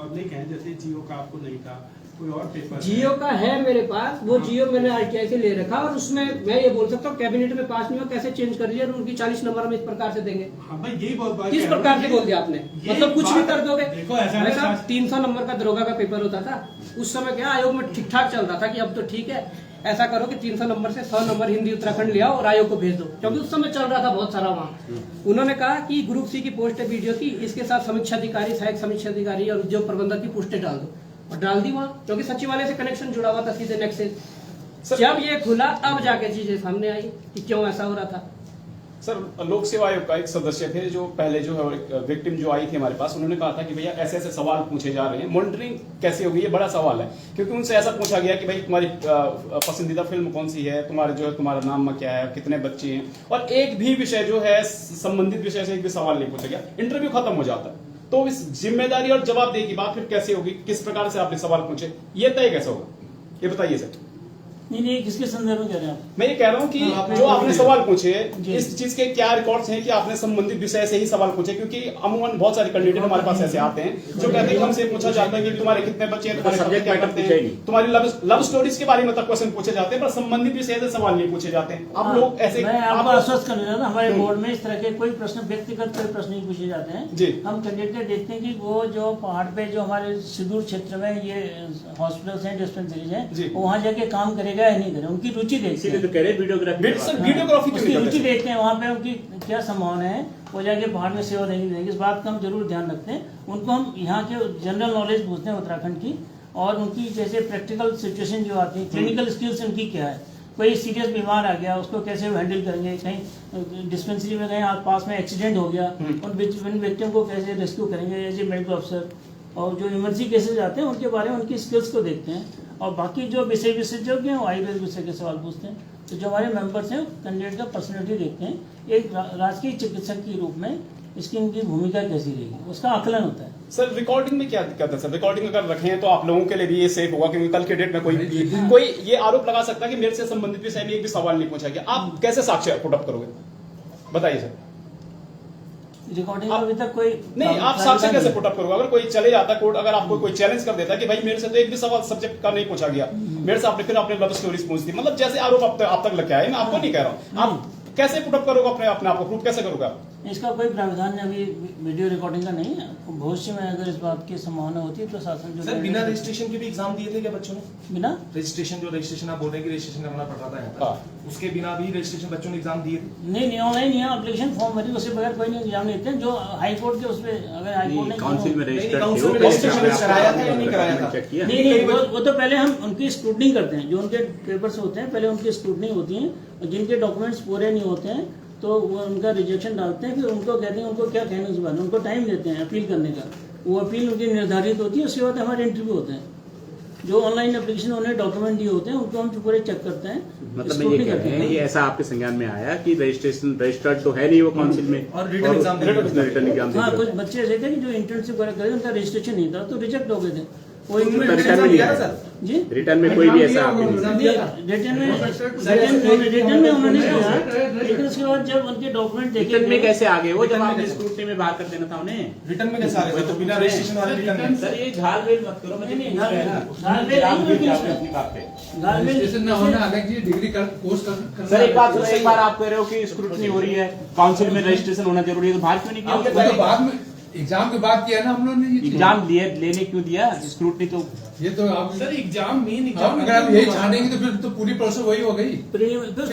पब्लिक है, जैसे जियो का आपको नहीं था, कोई और पेपर जियो का है मेरे पास, वो जियो मैंने आरटीआई से ले रखा, और उसमें मैं ये बोल सकता हूँ कैबिनेट में पास नहीं हुआ, कैसे चेंज कर लिया, और उनकी 40 नंबर हम इस प्रकार से देंगे। हाँ भाई यही बहुत बात किस कह रहा हूँ प्रकार से कि बोल दिया आपने, ये मतलब कुछ भी बात- कर दोगे। देखो ऐसा है भाई ना, साहब 300 नंबर का दरोगा का पेपर होता था उस समय, क्या आयोग में ठीक ठाक चल रहा था कि अब तो ठीक है, ऐसा करो कि 300 नंबर से 100 नंबर हिंदी उत्तराखंड ले आओ और आयोग को भेज दो, क्योंकि उस समय चल रहा था बहुत सारा वहाँ। उन्होंने कहा कि ग्रुप सी की पोस्ट है वीडियो की, इसके साथ समीक्षा अधिकारी, सहायक समीक्षा अधिकारी और उद्योग प्रबंधक की पोस्टें डाल दो, और डाल दी वहाँ, क्योंकि सचिवालय से कनेक्शन जुड़ा हुआ था सीधे नेट से। जब ये खुला अब जाके चीजें सामने आई कि क्यों ऐसा हो रहा था। सर लोक सेवा आयोग का एक सदस्य थे जो पहले जो है विक्टिम जो आई थी हमारे पास, उन्होंने कहा था कि भैया ऐसे ऐसे सवाल पूछे जा रहे हैं, मॉनिटरिंग कैसे होगी, ये बड़ा सवाल है। क्योंकि उनसे ऐसा पूछा गया कि भाई तुम्हारी पसंदीदा फिल्म कौन सी है, तुम्हारे जो है तुम्हारा नाम क्या है, कितने बच्चे हैं, और एक भी विषय जो है संबंधित विषय से एक भी सवाल नहीं पूछा गया, इंटरव्यू खत्म हो जाता है। तो इस जिम्मेदारी और जवाबदेही की बात फिर कैसे होगी, किस प्रकार से आपने सवाल पूछे, ये तय कैसे होगा, ये बताइए सर। नहीं किसके संदर्भ में कह रहे हैं आप? मैं ये कह रहा हूँ कि जो आपने सवाल पूछे, इस चीज के क्या रिकॉर्ड्स हैं कि आपने संबंधित विषय से ही सवाल पूछे? क्योंकि अमूमन बहुत सारे कैंडिडेट हमारे पास ऐसे आते हैं जो कहते हैं कि हमसे पूछा जाता है कि तुम्हारे कितने बच्चे हैं, तुम्हारे सब्जेक्ट क्या करते हैं, तुम्हारी लव स्टोरीज के बारे में तक क्वेश्चन पूछे जाते हैं, पर संबंधित विषय से सवाल नहीं पूछे जाते हैं। आप लोग ऐसे मैं आपको आश्वस्त कर रहा था, हमारे बोर्ड में इस तरह के कोई प्रश्न, व्यक्तिगत कोई प्रश्न नहीं पूछे जाते हैं जी। हम कैंडिडेट देखते हैं कि वो जो पहाड़ पे जो हमारे सुदूर क्षेत्र में ये हॉस्पिटल्स हैं, डिस्पेंसरीज हैं, वो वहाँ जाके काम करेगा या नहीं करेगा, उनकी रुचि देखते इसीलिए हैं। तो कह रहे वीडियोग्राफी वीडियोग्राफी क्यों उसकी नहीं रुचि करते? देखते हैं, वहाँ पे उनकी क्या संभावना है, वो जाके पहाड़ में सेवा देंगे, इस बात का हम जरूर ध्यान रखते हैं। उनको हम यहाँ के जनरल नॉलेज पूछते हैं उत्तराखंड की, और उनकी जैसे प्रैक्टिकल सिचुएशन जो आती है, क्लिनिकल स्किल्स उनकी क्या है, कोई सीरियस बीमार आ गया उसको कैसे हैंडल करेंगे, कहीं डिस्पेंसरी में गए आस पास में एक्सीडेंट हो गया, उन व्यक्तियों को कैसे रेस्क्यू करेंगे एज ए मेडिकल अफसर, और जो इमरजेंसी केसेज आते हैं उनके बारे में उनकी स्किल्स को देखते हैं, और बाकी जो विषय विशेषज्ञ हैं वो आयुर्वेद विषय के सवाल पूछते हैं। तो जो हमारे मेंबर्स हैं कैंडिडेट का पर्सनैलिटी देखते हैं, एक राजकीय चिकित्सक के रूप में इसकी इनकी भूमिका कैसी रहेगी उसका आकलन होता है। सर रिकॉर्डिंग में क्या दिक्कत है सर? रिकॉर्डिंग अगर रखें तो आप लोगों के लिए भी ये सेफ होगा, क्योंकि कल के डेट में कोई ये आरोप लगा सकता है कि मेरे से संबंधित विषय में एक भी सवाल नहीं पूछा गया। आप कैसे साक्ष्य पुट अप करोगे, बताइए सर। रिकॉर्डिंग अभी तक कोई नहीं, आप साक्ष्य कैसे पुट अप करोगे? अगर कोई चले जाता कोर्ट, अगर आपको कोई चैलेंज कर देता कि भाई मेरे से तो एक भी सवाल सब्जेक्ट का नहीं पूछा गया, मेरे से आपने फिर आपने लव स्टोरीज पूछ दी, मतलब जैसे आरोप आप तक लग आए, मैं आपको नहीं कह रहा हूँ, आप कैसे पुट अप करोगे अपने आप को, प्रूफ कैसे करोगे आप? इसका कोई प्रावधान अभी वीडियो रिकॉर्डिंग का नहीं है। भविष्य में अगर इस बात की संभावना होती है तो शासन जो सर बिना रजिस्ट्रेशन के भी एग्जाम दिए थे क्या बच्चों ने? बिना रजिस्ट्रेशन आप बोल रहे हैं कि रजिस्ट्रेशन करना पड़ रहा था यहाँ पर, उसके बिना भी रजिस्ट्रेशन बच्चों ने एग्जाम दिए थे? नहीं ऑनलाइन यहाँ एप्लीकेशन फॉर्म भरी, उसके बगैर कोई नहीं एग्जाम लेते हैं। जो हाई कोर्ट के उसमें अगर हाई कोर्ट ने काउंसिल में रजिस्टर्ड काउंसिल में रजिस्ट्रेशन कराया था या नहीं कराया था? चेक किया। नहीं वो तो पहले हम उनकी स्क्रूटनिंग करते हैं, जो उनके पेपर्स होते हैं पहले उनकी स्क्रूटनिंग होती है, और जिनके डॉक्यूमेंट्स पूरे नहीं होते हैं तो वो उनका रिजेक्शन डालते हैं, फिर उनको कहते हैं उनको क्या कहना है उस बारे में, उनको टाइम देते हैं अपील करने का, वो अपील उनकी निर्धारित होती है, उसके बाद हमारे इंटरव्यू होते हैं। जो ऑनलाइन एप्लीकेशन उन्हें डॉक्यूमेंट दिए होते हैं उनको हम पूरे चेक करते हैं, मतलब मैं ये कह रहे हैं, ये ऐसा आपके संज्ञान में आया कि रजिस्टर्ड तो है नहीं वो काउंसिल में, और रिटन एग्जाम रिटर्न एग्जाम हाँ कुछ बच्चे ऐसे थे कि जो इंटर्नशिप वगैरह करे उनका रजिस्ट्रेशन नहीं था तो रिजेक्ट हो गए थे। वो रिटर्न में दिया सर, जी रिटर्न में कोई भी ऐसा आपके रिटर्न में उन्होंने किया, लेकिन उसके बाद जब उनके डॉक्यूमेंट देखे रिटर्न में कैसे आ गए वो, जब आपने स्क्रूटनी में बाहर कर देना था उन्हें? रिटर्न में कैसे आ गए? तो बिना रजिस्ट्रेशन वाले रिटर्न में सर ये झालबेल मत करो, मुझे नहीं, झालबेल अपनी बात पे। रजिस्ट्रेशन ना होना अलग चीज, डिग्री कोर्स करना। सर एक बार आप कह रहे हो कि स्क्रूटनी हो रही है, काउंसिल में रजिस्ट्रेशन होना जरूरी है, तो बाहर क्यों नहीं आपके किया? बाद में एग्जाम के बाद किया ना हम लोगों ने ये चीज। एग्जाम लेने क्यों दिया? स्क्रूटनी तो ये तो आप सर एग्जाम मेन अब अगर आप यही छानेंगे तो फिर तो पूरी प्रोसेस वही हो गई।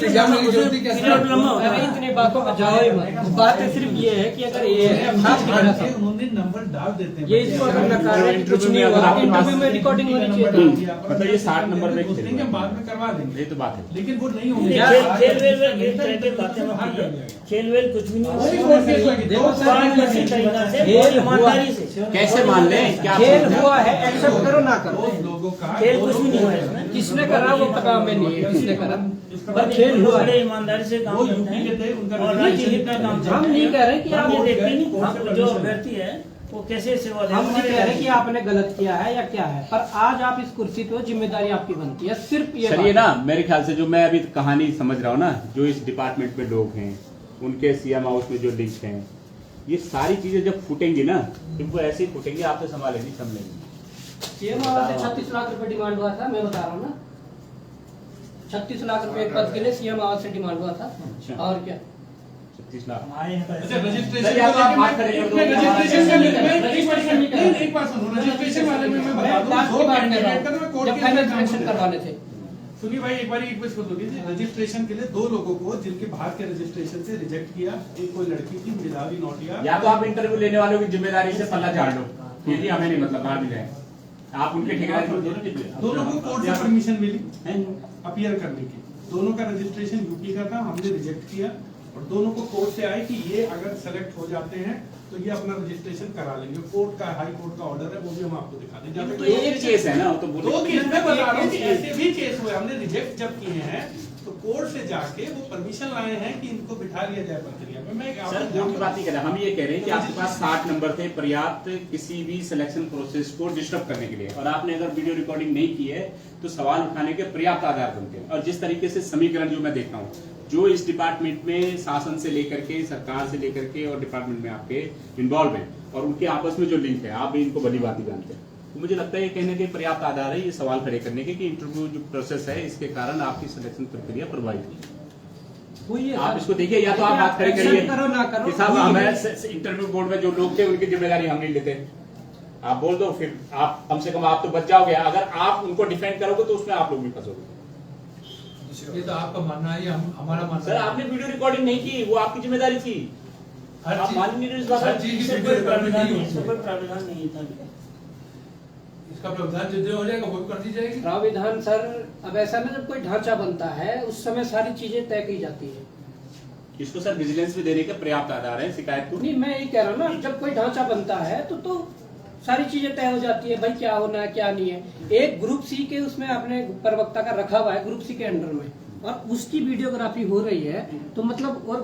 एग्जाम में जरूरत ही कैसे? अरे इतनी बातों में जाओ ही मत। बात सिर्फ ये है कि अगर ये है उन्होंने नंबर डाल देते हैं, ये इसको अगर नकार रहे कि कुछ नहीं होगा, इंटरव्यू में रिकॉर्डिंग होनी चाहिए। मतलब ये 60 नंबर में देंगे, बाद में करवा देंगे, ये तो बात है। लेकिन वो नहीं होंगे। खेल वेल कुछ भी नहीं, खेल ईमानदारी से कैसे मान लें क्या खेल हुआ है, एक्सेप्ट करो ना करो, लोगों का खेल कुछ भी नहीं हुआ इसमें। किसने करा वो पता हमें नहीं है, किसने करा, पर खेल खेल हुआ बड़े है। ईमानदारी से काम वो करते यूपी के थे, हैं उनका और राज्य हित का काम करते हैं। हम नहीं कह रहे कि आप हम ये वोट देखते गए, नहीं वोट हम जो अभ्यर्थी है वो कैसे सेवा दे हम नहीं कह रहे कि आपने गलत किया है या क्या है, पर आज आप इस कुर्सी पे हो, जिम्मेदारी आपकी बनती है, सिर्फ ये सर बात ये ना है। मेरे ख्याल से जो मैं अभी कहानी समझ रहा हूँ ना, जो इस डिपार्टमेंट में लोग हैं, उनके सीएम हाउस में जो लिंक हैं, ये सारी चीजें जब फूटेंगी ना, तो वो ऐसे ही फूटेंगी, आपसे संभालेंगे संभलेंगे। सीएम आवास से 36 लाख रुपए डिमांड हुआ था, मैं बता रहा हूँ ना, 36 लाख रुपए एक पद के लिए सीएम आवास से डिमांड हुआ था। अच्छा। और क्या 36 लाख। अच्छा रजिस्ट्रेशन सर, आप बात करें तो रजिस्ट्रेशन का नहीं, एक बात सुनो, रजिस्ट्रेशन वाले में मैं बता दूं, लास्ट दो की बात कर कैंडिडेट रहा का मैं हूँ, कोर्ट जब के फाइनल अंदर काम सिलेक्शन करता हूं। करवाने थे। सुनिए भाई, एक बार रजिस्ट्रेशन के लिए दो लोगों को जिनके बाहर के रजिस्ट्रेशन से रिजेक्ट किया, एक कोई लड़की थी मेधावी नोटिया, या तो आप इंटरव्यू लेने वालों की जिम्मेदारी से पल्ला झाड़ लो, ये भी हमें नहीं मतलब बाहर भी जाए, आप उनके ठिकाने छोड़ दो ना जिम्मेदारी। दोनों को कोर्ट से परमिशन मिली अपीयर करने की, दोनों का रजिस्ट्रेशन यूपी का था, हमने रिजेक्ट किया और दोनों को कोर्ट से आए कि ये अगर सेलेक्ट हो जाते हैं तो ये अपना रजिस्ट्रेशन करा लेंगे। कोर्ट का, हाई कोर्ट का ऑर्डर है, वो भी हम आपको दिखा देंगे। जहाँ तक तो एक केस है ना, वो तो बोलो। दो केस में बता रहा हूँ कि ऐसे भी केस हुए, हमने रिजेक्ट जब किए हैं तो कोर्ट से जाके वो परमिशन लाए हैं कि इनको बिठा लिया जाए प्रक्रिया में। मैं सर कोर्ट की बात नहीं कर रहा, हम ये कह रहे हैं कि आपके पास 60 नंबर थे पर्याप्त किसी भी सिलेक्शन प्रोसेस को डिस्टर्ब करने के लिए, और आपने अगर वीडियो रिकॉर्डिंग नहीं की है तो सवाल उठाने के पर्याप्त आधार बनते हैं। और जिस तरीके से समीकरण जो मैं देखता हूँ, जो इस डिपार्टमेंट में शासन से लेकर के, सरकार से लेकर के और डिपार्टमेंट में आपके इन्वॉल्व हैं और उनके आपस में जो लिंक है, आप भी इनको भली बात ही जानते हैं, तो मुझे लगता है ये कहने के पर्याप्त आधार है ये सवाल खड़े करने के कि इंटरव्यू जो प्रोसेस है इसके कारण आपकी सिलेक्शन प्रक्रिया प्रभावित हुई। हुई है आप सर। इसको देखिए, या तो आप बात खड़े करिए एक्शन करो ना करो, कि साहब हुई है। हमें इंटरव्यू बोर्ड में जो लोग थे उनकी जिम्मेदारी हम नहीं लेते, आप बोल दो, फिर आप कम से कम आप तो बच जाओगे। अगर आप उनको डिफेंड करोगे तो उसमें आप लोग भी फंसोगे। ये तो आपका मानना है, ये हमारा मानना सर है। आपने वीडियो रिकॉर्डिंग नहीं की, वो आपकी जिम्मेदारी थी, हर आप चीज- मान नहीं रहे इस बात हर को। चीज की इससे वीडियो कोई रिकॉर्डिंग प्रावधान नहीं नहीं, इससे होती। कोई प्रावधान नहीं था। इसका प्रावधान जो हो जाएगा वो भी कर दी जाएगी। प्राविधान सर, अब ऐसा ना, जब कोई ढांचा बनता है उस समय सारी चीजें तय की जाती है। इसको सर विजिलेंस में देने के पर्याप्त आधार है शिकायत को। नहीं, मैं ये कह रहा हूँ ना, जब कोई ढांचा बनता है तो सारी चीजें तय हो जाती है, भाई क्या होना है क्या नहीं है। एक ग्रुप सी के उसमें आपने प्रवक्ता का रखा हुआ है, ग्रुप सी के अंडर में, और उसकी वीडियोग्राफी हो रही है, तो मतलब और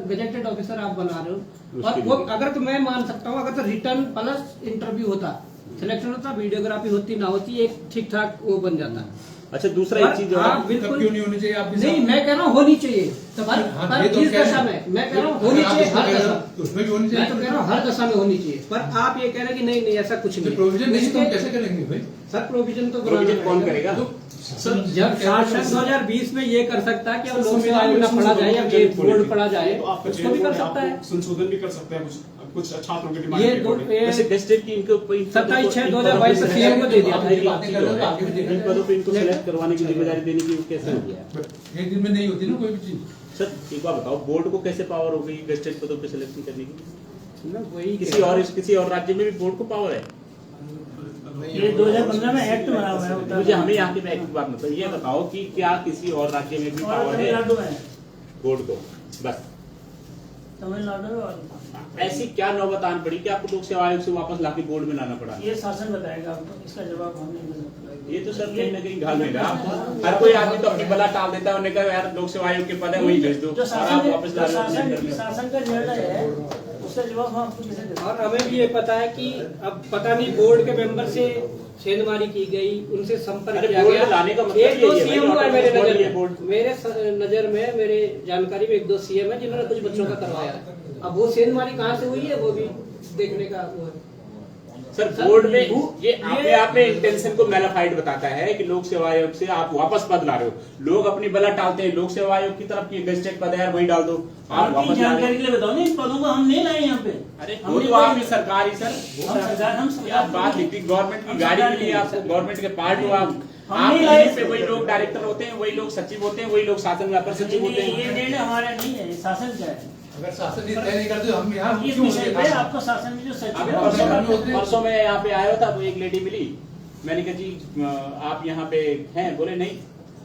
गजेटेड ऑफिसर आप बना रहे हो। और वो अगर तो मैं मान सकता हूँ, अगर तो रिटर्न प्लस इंटरव्यू होता, सिलेक्शन होता, वीडियोग्राफी होती ना होती, एक ठीक ठाक वो बन जाता। अच्छा दूसरा एक चीज और हाँ, तब बिल्कुल क्यों नहीं होनी चाहिए? आप भी नहीं, साहब- मैं कह रहा हूँ होनी चाहिए, पर हाँ, ये तो इस कह रहे दशा हैं। में मैं कह रहा हूँ होनी आप चाहिए, इसमें हर कह रहे हो, दशा तो उसमें भी होनी मैं तो चाहिए। कह रहा हूँ हर दशा में होनी चाहिए। पर आप ये कह रहे हैं कि नहीं नहीं ऐसा कुछ नहीं है। प्रोविजन नहीं तो हम इसके- कैसे करेंगे भाई? सर प्रोविजन तो प्रोविजन कौन बनाना करेगा? तो सर जब शासन 2020 में ये कर सकता है कि अब लोकसेवा आयोग ना पढ़ा जाए या ये बोर्ड पढ़ा जाए, तो आप उसको भी कर सकता है। संशोधन भी कर सकते हैं कुछ छात्रों के डिमांड ये के according। वैसे डिस्ट्रिक्ट की इनको 27/6/2022 को सीएम को दे दिया था। आप ये बातें कर रहे हो तो आगे भी देखा इन पदों पे इनको सेलेक्ट करवाने की जिम्मेदारी देने की कैसे हो गया? जाए। एक दिन में नहीं होती ना कोई भी चीज। सर एक बात बताओ, बोर्ड को कैसे पावर हो गई गेस्टेड पदों पे सिलेक्शन करने की? ना वही किसी और राज्य में भी बोर्ड को पावर है? ये 2015 में एक्ट बना हुआ है मुझे हमें यहाँ की एक बात मतलब ये बताओ कि क्या किसी और राज्य में भी और पावर है तमिलनाडु में, बोर्ड को? बस तमिलनाडु में और ऐसी क्या नौबत आन पड़ी कि आपको लोक सेवा आयोग से वापस लाके बोर्ड में लाना पड़ा? ये शासन बताएगा आपको, इसका जवाब हम नहीं दे सकते। ये तो सर कहीं ना कहीं घाल में रहा। हर कोई आदमी तो अपनी बला टाल देता है, उन्हें कहा यार लोक सेवा आयोग के पद है वही भेज दो जो और आप वापस ला लो अपने अंदर में। शासन का निर्णय है, उसका जवाब हम आपको कैसे दें? और हमें भी ये पता है कि अब पता नहीं बोर्ड के मेंबर से सेंधमारी की गई, उनसे संपर्क अरे किया बोर्ड गया। में लाने का मतलब एक दो यही है भाई, सीएम हुआ है मेरे बोर्ड नजर ये में, बोर्ड। नजर में, मेरे जानकारी में एक दो सीएम है जिन्होंने कुछ बच्चों का करवाया है। अब वो सेंधमारी कहाँ से हुई है वो भी देखने का वो है। सर बोर्ड में ये अपने आप में इंटेंशन को मैलिफाइड बताता है कि लोक सेवा आयोग से आप वापस पद ला रहे हो। लोग अपनी बला टालते हैं लोक सेवा आयोग की तरफ की गेस्टेड पद है यार वही डाल दो, आप आपकी वापस ला रहे जानकारी हो। के लिए बताओ ना, इन पदों को हम नहीं लाए यहाँ पे। अरे हमने वो तो कोई- आपकी सरकार ही सर, हम सरकार, हम सरकार आप बात लिखती गवर्नमेंट की हम गाड़ी सरकार मिली आपको, नहीं। गवर्नमेंट के पार्ट हो आप हम नहीं लाए। पे वही लोग डायरेक्टर होते हैं, वही लोग सचिव होते हैं, वही लोग शासन में अपर सचिव होते ये हैं। निर्णय हमारा नहीं है, ये शासन का है। अगर शासन ये तय नहीं करते तो हम यहाँ इस क्यों विषय पे होंगे? आपको शासन में जो सचिव अभी है परसों उससे में- परसों में यहाँ पे आया था तो एक लेडी मिली, मैंने कहा जी आप यहाँ पे हैं? बोले नहीं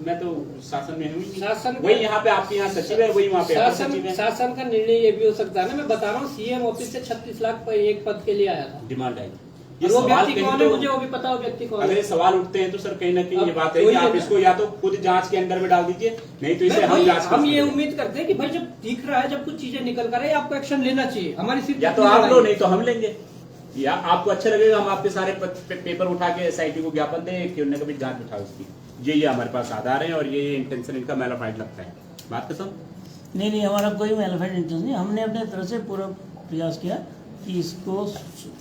मैं तो शासन में हूँ शासन वही यहाँ पे आपके यहाँ सचिव है, वही वहाँ पे अपर सचिव है। शासन का निर्णय ये भी हो सकता है ना, मैं बता रहा हूँ सीएम ऑफिस से 36 लाख पर एक पद के लिए आया था। डिमांड आई। और वो व्यक्ति कहीं कौन तो- है मुझे वो भी पता हो व्यक्ति कौन अगर है। ये सवाल उठते हैं तो सर कहीं ना कहीं ये अब बात है कि वही आप है इसको या तो खुद जांच के अंदर में डाल दीजिए, नहीं तो इसे हम जांच हम ये करेंगे। उम्मीद करते हैं कि भाई जब दिख रहा है, जब कुछ चीजें निकल कर है, आपको एक्शन लेना चाहिए। हमारी सिर्फ या तो आप लो, नहीं तो हम लेंगे। या आपको अच्छा लगेगा हम आपके सारे पेपर उठा के एसआईटी को ज्ञापन दें कि उन्होंने कभी जांच उठाओ उसकी। ये हमारे पास आधार है और ये इंटेंशन इनका मैलाफाइड लगता है। बात खत्म। नहीं, हमारा कोई मैलिफाइड इंटरेस्ट नहीं। हमने अपने तरफ से पूरा प्रयास किया कि इसको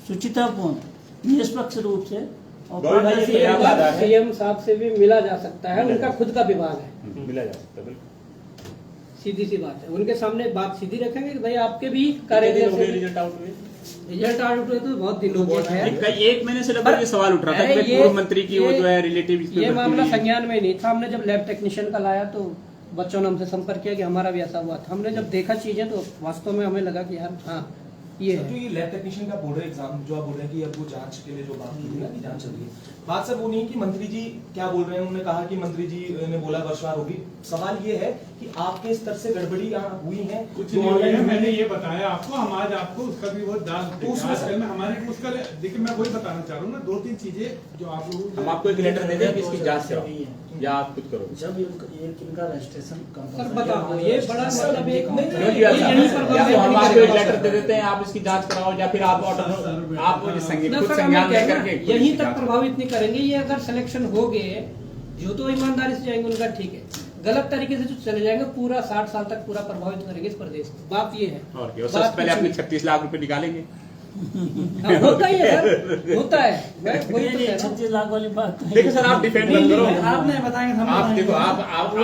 सुचितापूर्ण निष्पक्ष रूप से और पारदर्शी सीएम साहब से भी मिला जा सकता है, उनका खुद का विभाग है, मिला जा सकता है बिल्कुल। सीधी सी बात है। उनके सामने बात सीधी रखेंगे कि भाई आपके भी कार्य रिजल्ट आउट हुए रिजल्ट आउट हुए तो बहुत दिन हो गए हैं। एक महीने से लगभग ये सवाल उठ रहा था कि पूर्व मंत्री की वो जो है रिलेटिव ये मामला संज्ञान में नहीं था। हमने जब लैब टेक्नीशियन का लाया तो बच्चों ने हमसे संपर्क किया कि हमारा भी ऐसा हुआ था। हमने जब देखा चीजें तो वास्तव में हमें लगा कि यार हाँ ये तो है। ये लैब टेक्नीशियन का बोर्ड एग्जाम जो आप बोल रहे हैं कि अब वो जांच के लिए जो बात की थी ना कि जांच चल रही है, बात सर वो नहीं कि मंत्री जी क्या बोल रहे हैं। उन्होंने कहा कि मंत्री जी ने बोला वर्षवार होगी। सवाल ये है कि आपके स्तर से गड़बड़ी यहाँ हुई है कुछ नहीं हुई है, मैंने ये बताया आपको। हम आज आपको उसका भी वो डाल तो उसमें आजकल में हमारे उसका देखिए मैं वही बताना चाह रहा हूँ ना, 2-3 चीजें जो आप लोग हम आपको एक लेटर दे दें कि इसकी जांच कराओ या आप खुद करो। जब इनका रजिस्ट्रेशन सर बताओ ये बड़ा मतलब एक हम आपको एक लेटर दे देते हैं, आप इसकी जांच कराओ या फिर आप आप खुद संज्ञान लेकर के यहीं तक प्रभावित नहीं करेंगे। ये अगर सिलेक्शन हो गए जो तो ईमानदारी से जाएंगे उनका ठीक है, गलत तरीके से जो चले जाएंगे पूरा 60 साल तक पूरा प्रभावित करेंगे इस प्रदेश को। बात ये है। और क्या सबसे पहले अपने 36 लाख रुपए निकालेंगे। होता ही है सर, होता है। मैं वही तो कह रहा हूं। 36 लाख वाली बात देखो सर आप डिफेंड मत करो। आपने बताएंगे हम आप देखो आप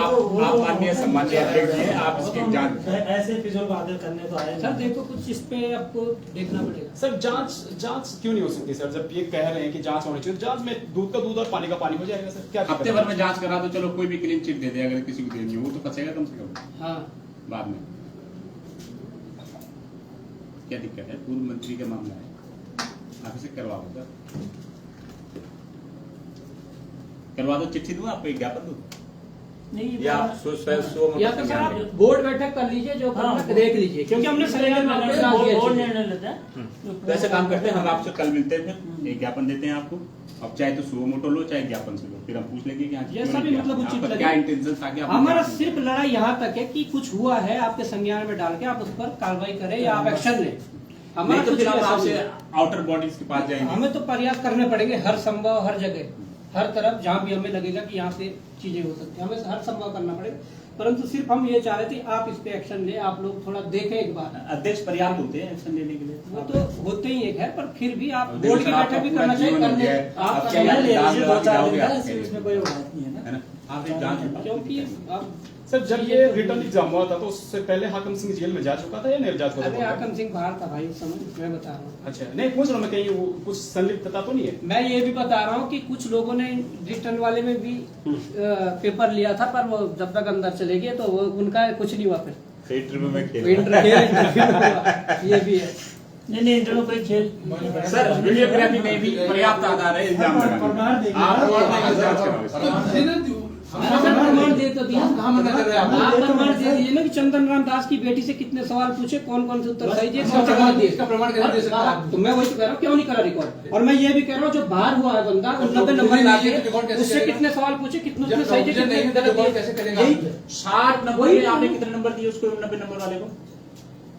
माननीय सम्माननीय अध्यक्ष हैं, आप इसकी जांच ऐसे फिजूल बातें करने तो आए सर देखो कुछ इस पे आपको देखना पड़ेगा। सर जांच क्यों नहीं हो सकती सर? जब ये कह रहे हैं कि जांच होनी चाहिए, जांच में दूध का दूध और पानी का पानी हो जाएगा सर। क्या हफ्ते भर में जांच करा तो चलो कोई भी क्लीन चिट दे दे, अगर किसी को देनी हो वो तो फंसेगा कम से कम। हाँ बाद में क्या दिक्कत है? पूर्व मंत्री का मामला है, आप इसे करवा दो सर, करवा दो। चिट्ठी दूं आपको, एक ज्ञापन दूं नहीं या आप या तो सर आप बोर्ड बैठक कर लीजिए, जो करना देख लीजिए, क्योंकि हमने बोर्ड निर्णय लेता है। तो ऐसे काम करते हैं, हम आपसे कल मिलते हैं, फिर एक ज्ञापन देते हैं आपको। अब चाहे तो सुओ मोटो लो चाहे ज्ञापन से लो, फिर हम पूछ लेंगे कि हाँ ये सभी मतलब उचित आपका लगे। क्या इंटेंशन था कि आप हमारा सिर्फ लड़ाई यहाँ तक है कि कुछ हुआ है आपके संज्ञान में डाल के आप उस पर कार्रवाई करें या आप एक्शन लें। हमारा तो कुछ फिर हम ऐसा आपसे नहीं है। आउटर बॉडीज के पास जाएंगे। हमें तो प्रयास करने पड़ेंगे हर संभव, हर जगह, हर तरफ जहाँ भी हमें लगेगा कि यहाँ से चीजें हो सकती है, हमें हर संभव करना पड़ेगा। परंतु सिर्फ हम ये चाह रहे थे आप इस पे एक्शन ले, आप लोग थोड़ा देखें एक बार। अध्यक्ष पर्याप्त होते हैं एक्शन लेने के लिए। वो तो होते ही एक है, पर फिर भी आप देखो बोर्ड की सर, आपका बैठक भी पूरा करना चाहिए। जीवन हो करने गया है। आप अब समय क्या ले है? लीजिए, 2-4 दिन जाओगे का, आप, इसमें कोई बात नहीं है ना। है ना? आप एक जांच उठाओ। क्योंकि अब सर जब ये रिटर्न एग्जाम हुआ था तो उससे पहले हाकम सिंह जेल में जा चुका था या नहीं जा चुका अरे था? हाकम सिंह बाहर था भाई उस समय, मैं बता रहा हूँ। अच्छा नहीं पूछ रहा हूं मैं, कहीं वो कुछ संलिप्तता तो नहीं है? मैं ये भी बता रहा हूँ कि कुछ लोगों ने रिटर्न वाले में भी पेपर लिया था, पर वो जब तक अंदर चले गए तो वो उनका कुछ नहीं हुआ। फिर इंटरव्यू में खेल ये भी है। नहीं इंटरव्यू कोई खेल सर वीडियोग्राफी में भी पर्याप्त आधार है इल्जाम लगाने का। आप प्रमाण देकर जांच कराओ इसकी। प्रमाण दे तो दिया, कहाँ मना कर रहे हैं आप? आप प्रमाण दे दीजिए ना कि चंदन राम दास की बेटी से कितने सवाल पूछे, कौन कौन से उत्तर सही दिए, कौन से गलत दिए। इसका प्रमाण कैसे दे सकता है? तो मैं वही तो कह रहा हूँ, क्यों नहीं करा रिकॉर्ड। और मैं ये भी कह रहा हूँ जो बाहर हुआ है बंदा, 90 नंबर ला के उससे कितने सवाल पूछे, कितने उसने सही दिए, कितने गलत दिए। कैसे करेगा? 60 नंबर में आपने कितने नंबर दिए उसको? 90 नंबर वाले को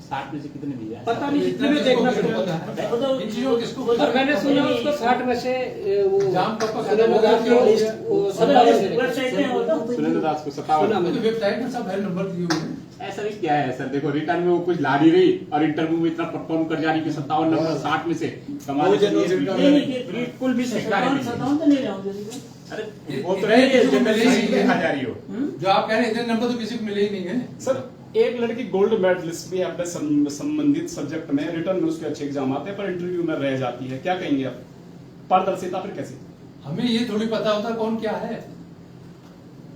60 में से कितने दिए? पता नहीं, जितने में देखना पड़ेगा। इन चीजों को किसको और मैंने सुना उसको 60 में से वो जाम कब सुरेंद्र दास को वो 57 दे रखे। वेबसाइट में होता सुरेंद्र दास को सुना 57। मैंने। वेबसाइट में सब है नंबर दिए हुए हैं। ऐसा भी क्या है सर? देखो रिटर्न में वो कुछ ला नहीं रही और इंटरव्यू में इतना परफॉर्म कर जा रही कि 57 नंबर 60 में से कमाल बिल्कुल भी स्वीकार नहीं। 57 तो नहीं रहूंगे। अरे वो तो है जनरली देखा जा रही हो। जो आप कह रहे हैं इतने नंबर तो किसी को मिले ही नहीं है। सर एक लड़की गोल्ड मेडलिस्ट भी है अपने संबंधित सब्जेक्ट में, रिटर्न में उसके अच्छे एग्जाम आते हैं पर इंटरव्यू में रह जाती है, क्या कहेंगे आप? पारदर्शिता फिर कैसे? हमें ये थोड़ी पता होता कौन क्या है,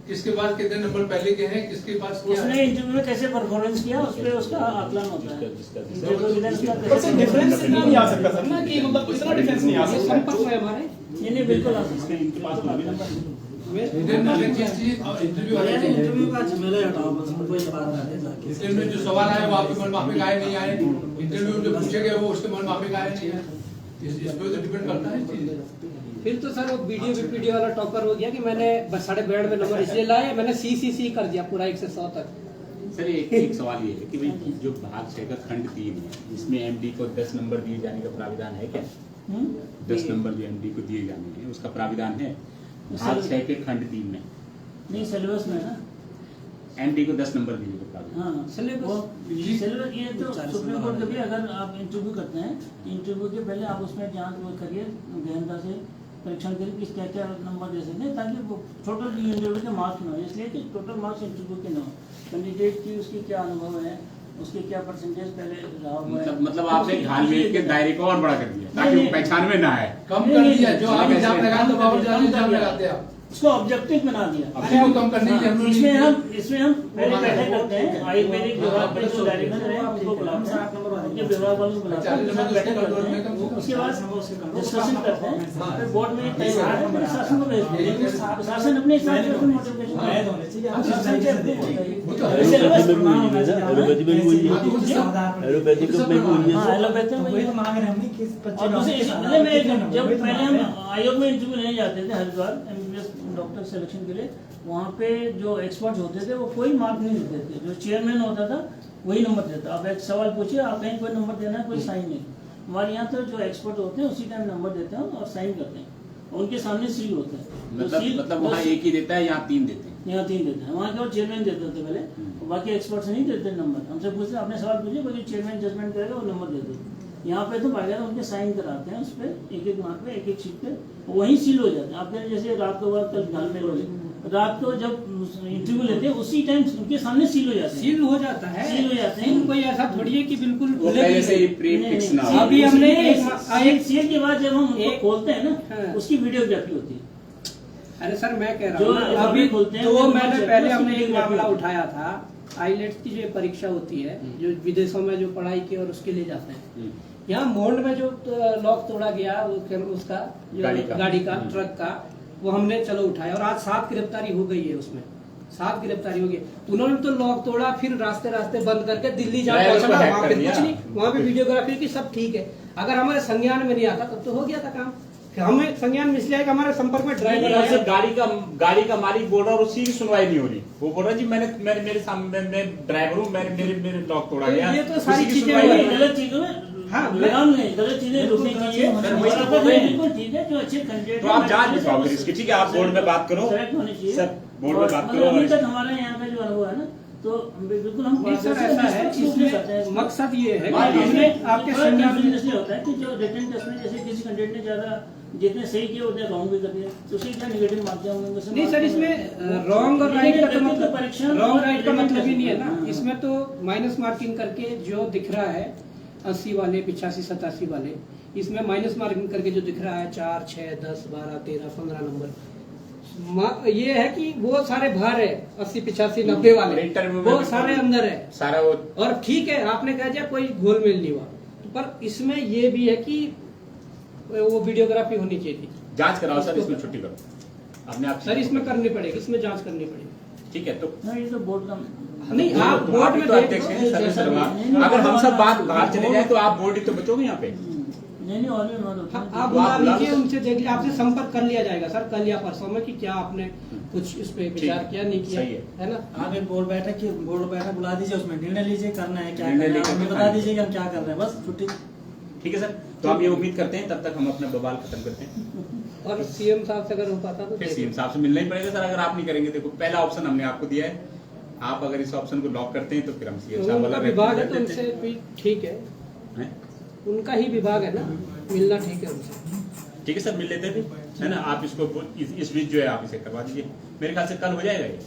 किसके पास कितने नंबर पहले के हैं, किसके पास क्या उसने है। इंटरव्यू में कैसे परफॉर्मेंस किया उस पर उसका आकलन होता है। पर सर डिफरेंस नहीं आ सकता सर ना, कि मतलब इतना डिफरेंस नहीं आ ये सकता। संपर्क में हमारे नहीं बिल्कुल आ सकता है। इनके पास भी नंबर रिटर्न में अलग चीज चाहिए और इंटरव्यू अलग चाहिए। इंटरव्यू का झमेला ही हटाओ बस, हमको ये बात आ रही है। रिटर्न में जो सवाल आए वो आपके मन माफिक आए नहीं आए, इंटरव्यू में जो पूछे गए वो उसके मन माफिक आए नहीं आए, इस पे तो डिपेंड करता है चीज। फिर तो सर वो वीडियो वीडियो वाला टॉपर हो गया कि मैंने 92 नंबर इसलिए लाए, मैंने सी कर दिया पूरा 1 से 100 तक। सर एक सवाल ये है कि भाई जो भाग 6 का खंड 3 है, इसमें एमडी को 10 नंबर दिए जाने का प्राविधान है क्या? 10 नंबर जो एमडी को दिए जाने हैं उसका प्राविधान है भाग 6 के खंड 3 में? नहीं, सिलेबस में ना एमडी को 10 नंबर दिए का प्राविधान। हाँ, सिलेबस ये तो सुप्रीम कोर्ट कभी अगर आप इंटरव्यू करते हैं, इंटरव्यू के पहले आप उसमें जांच वो करिए, गहनता से परीक्षण करिए कि क्या क्या नंबर दे सकते हैं, ताकि वो टोटल इंटरव्यू के मार्क्स न हो। इसलिए कि टोटल मार्क्स इंटरव्यू के न हो, कैंडिडेट की उसकी क्या अनुभव है, उसके क्या परसेंटेज पहले रहा हुआ है। मतलब आपने घालमेल के दायरे को और बड़ा कर दिया ताकि वो पहचान में ना आए। कम कर दिया, जो आप एग्जाम लगाते हो एग्जाम लगाते हैं आप, उसको ऑब्जेक्टिव बना दिया। अपने को कम करने के लिए हम लोग इसमें हम पहले बैठक करते हैं, आयुर्वेदिक विभाग के जो डायरेक्टर हैं उनको बुलाते हैं, उनके विभाग वालों को बुलाते हैं, उनके साथ बैठक करते हैं, उसके बाद डिस्कशन करते हैं, फिर बोर्ड में तय होता है, फिर शासन को भेजते हैं। शासन अपने हिसाब से उसमें नोटिफिकेशन जब पहले हम आयोग में इंटरव्यू लेने जाते थे हरिद्वार एमबीबीएस डॉक्टर सिलेक्शन के लिए, वहाँ पे जो एक्सपर्ट होते थे वो कोई मार्क नहीं देते थे, जो चेयरमैन होता था वही नंबर देता। आप एक सवाल पूछिए, आप कहीं कोई नंबर देना है, कोई साइन नहीं। हमारे यहाँ तो जो एक्सपर्ट होते हैं उसी टाइम नंबर देते हैं और साइन करते हैं, उनके सामने सील होता है। मतलब वहाँ एक ही देता है, यहाँ 3 देते हैं। यहाँ 3 देते हैं, वहाँ केवल चेयरमैन देते थे पहले, बाकी एक्सपर्ट्स नहीं देते नंबर। हमसे पूछते अपने सवाल पूछिए, बाकी चेयरमैन जजमेंट करेगा वो नंबर दे देते। यहाँ पे तो बाकायदा उनके साइन कराते हैं उस पर, एक मार्क पे, एक शीट पे, वहीं सील हो जाते हैं। आपके जैसे रात को बाद कल घालमेल हो जाए, रात को जब इंटरव्यू लेते हैं उसी टाइम उनके सामने सील हो जाते हैं। सील हो जाता है, सील हो जाते हैं। कोई ऐसा थोड़ी है कि बिल्कुल पहले से ही प्री फिक्स ना हो। अभी हमने एक सील के बाद जब हम उनको खोलते हैं ना, हाँ। उसकी वीडियोग्राफी होती है। अरे सर मैं कह जो रहा हूँ अभी खोलते हैं, तो वो मैंने चेक पहले करो, हमने उसकी एक मामला वीडियोग्राफी उठाया था, आईलेट्स की जो परीक्षा होती है जो विदेशों में जो पढ़ाई की और उसके लिए जाते हैं, यहाँ मोल्ड में जो लॉक तोड़ा गया उसका जो गाड़ी का ट्रक का, वो हमने चलो उठाया और आज 7 गिरफ्तारी हो गई है, उसमें 7 गिरफ्तारी हो गई। उन्होंने तो लॉक तोड़ा, फिर रास्ते बंद करके दिल्ली जा पहुंचा, वहाँ पे कुछ नहीं, वहाँ पे वीडियोग्राफी की सब ठीक है। अगर हमारे संज्ञान में नहीं आता तब तो हो गया था काम। हमें संज्ञान में इसलिए हमारे संपर्क में ड्राइवर गाड़ी का मालिक बोल रहा और उसी की सुनवाई नहीं हो रही। वो बोल रहा जी मैंने मेरे सामने मैं ड्राइवर हूँ, मेरे लॉक तोड़ा गया। ये तो सारी चीजें गलत चीजों में गलत चीजें रुकनी चाहिए, बिल्कुल ठीक है। जो अच्छे कैंडिडेट तो आप जांच दिखाओ फिर इसकी, ठीक है? आप बोर्ड में बात करो, सर बोर्ड में बात करो। अभी तक हमारे यहाँ का जो अनुभव है ना, तो बिल्कुल हम सर ऐसा है, इसमें मकसद ये है कि हमने आपके संज्ञान में इसलिए होता है कि जो रिटन टेस्ट में जैसे किसी कैंडिडेट ने ज्यादा जितने सही किए उतने रॉन्ग भी कर दिया, तो उसी क्या नेगेटिव मार्क्स होंगे। नहीं सर, इसमें रॉन्ग और राइट का तो मतलब रॉन्ग राइट का मतलब ही नहीं है ना। इसमें तो माइनस मार्किंग करके जो दिख रहा है 80 वाले 85 87 वाले, इसमें माइनस मार्किंग करके जो दिख रहा है 4 6 10 12 13 15 नंबर, ये है कि वो सारे बाहर है 80 85 90 वाले, वो सारे अंदर है सारा वो। और ठीक है आपने कह दिया कोई घोलमेल नहीं हुआ, पर इसमें ये भी है कि वो वीडियोग्राफी होनी चाहिए थी। जांच कराओ सर, इसमें छुट्टी करो अपने आप सर, इसमें करनी पड़ेगी, इसमें जांच करनी पड़ेगी। ठीक है? तो नहीं, तो बोर्ड का नहीं, आप बोर्ड में तो अध्यक्ष हैं, अगर हम सब बात बाहर चले जाए तो आप बोर्ड ही तो बचोगे यहाँ पे। नहीं और भी मत हाँ, आप बुला लीजिए, उनसे देख लीजिए, आपसे संपर्क कर लिया जाएगा सर कल या परसों में कि क्या आपने कुछ इस पे विचार किया नहीं किया, है ना? आप एक बोर्ड बैठक बुला दीजिए, उसमें निर्णय लीजिए, करना है क्या करना है, हमें बता दीजिए कि हम क्या कर रहे हैं, बस छुट्टी। ठीक है सर, तो हम ये उम्मीद करते हैं तब तक हम अपना बवाल खत्म करते हैं। और सीएम साहब से अगर हो पाता तो फिर सीएम साहब से मिलना ही पड़ेगा सर, अगर आप नहीं करेंगे। देखो पहला ऑप्शन हमने आपको दिया है, आप अगर इस ऑप्शन को लॉक करते हैं तो फिर हम सीएम साहब वाला विभाग है तो उनसे भी ठीक है, उनका ही विभाग है ना, मिलना ठीक है उनसे। ठीक है सर, मिल लेते हैं है ना। आप इसको इस बीच जो है आप इसे करवा दीजिए, मेरे ख्याल से कल हो जाएगा ये।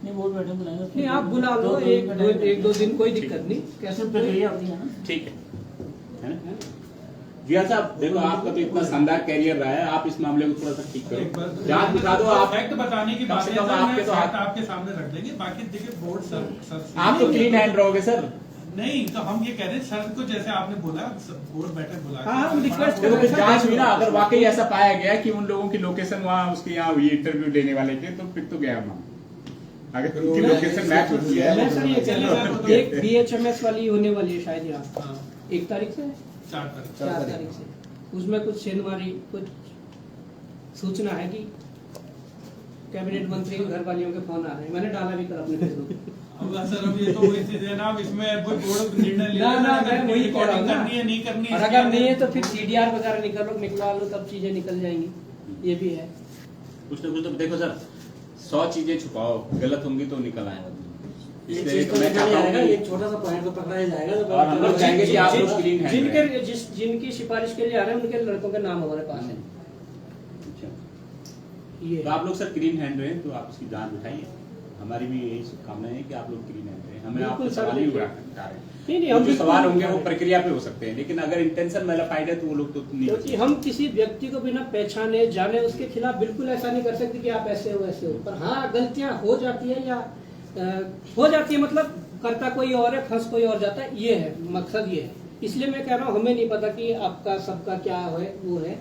नहीं, बोर्ड बैठक बुलाएंगे, नहीं आप बुला लो, एक दो दिन कोई दिक्कत नहीं, कैसे प्रक्रिया होती है ना। ठीक है ना जिया साहब? देखो आपका तो इतना शानदार कैरियर रहा है, आप इस मामले को थोड़ा सा ठीक करो, जांच दिखा दो। आप फैक्ट बताने की बात है, आपके तो फैक्ट आपके सामने रख देंगे, बाकी देखिए बोर्ड सर आप तो क्लीन हैंड रहोगे सर। नहीं, तो हम ये कह रहे हैं सर को, जैसे आपने बोला बोर्ड बैठक बुला के, हाँ, हम रिक्वेस्ट देखो फिर जांच हुई ना, अगर वाकई ऐसा पाया गया कि उन लोगों की लोकेशन वहाँ उसके यहाँ हुई इंटरव्यू लेने वाले के, तो फिर तो गया वहाँ। अगर उनकी लोकेशन मैच होती है मैं सर ये कह रहा हूं, एक BHMS वाली होने वाली है शायद यहाँ 1 तारीख से 4 तारीख 4 तारीख से, उसमें कुछ सेंधमारी कुछ सूचना है कि कैबिनेट मंत्री के घर वालियों के फोन आ रहे हैं, मैंने डाला भी कर अपने फेसबुक। अब सर अब ये तो वही चीज है ना, अब इसमें कोई बोर्ड निर्णय ले ना मैं वही कह रहा हूँ ना, करनी है नहीं करनी है, और अगर नहीं है तो फिर CDR वगैरह निकलवा लो, तब चीजें निकल जाएंगी, ये भी है। कुछ ना कुछ तो देखो सर, 100 चीजें छुपाओ, गलत होंगी तो निकल आए। ये चीज तो निकल जाएगा, एक छोटा सा पॉइंट तो पकड़ा ही जाएगा। तो और हम लोग चाहेंगे कि आप लोग क्लीन हैंड जिनकी सिफारिश के लिए आ रहे हैं उनके लड़कों के नाम हमारे पास है। ये तो आप लोग सर क्लीन हैंड रहें, तो आप उसकी जांच उठाइए। हमारी भी यही शुभकामना है कि आप लोग क्लीन हैंड रहें। हमें आपको सवाल ही उठा रहे हैं, नहीं हम जो सवाल होंगे वो प्रक्रिया पे हो सकते हैं, लेकिन अगर इंटेंशन मैलिफाइड है तो वो लोग तो नहीं। क्योंकि हम किसी व्यक्ति को बिना पहचाने जाने उसके खिलाफ बिल्कुल ऐसा नहीं कर सकते कि आप ऐसे हो ऐसे हो, पर हाँ गलतियां हो जाती है, या हो जाती है, मतलब करता कोई और है, फंस कोई और जाता है, ये है मकसद, ये है। इसलिए मैं कह रहा हूँ, हमें नहीं पता कि आपका सबका क्या है वो है,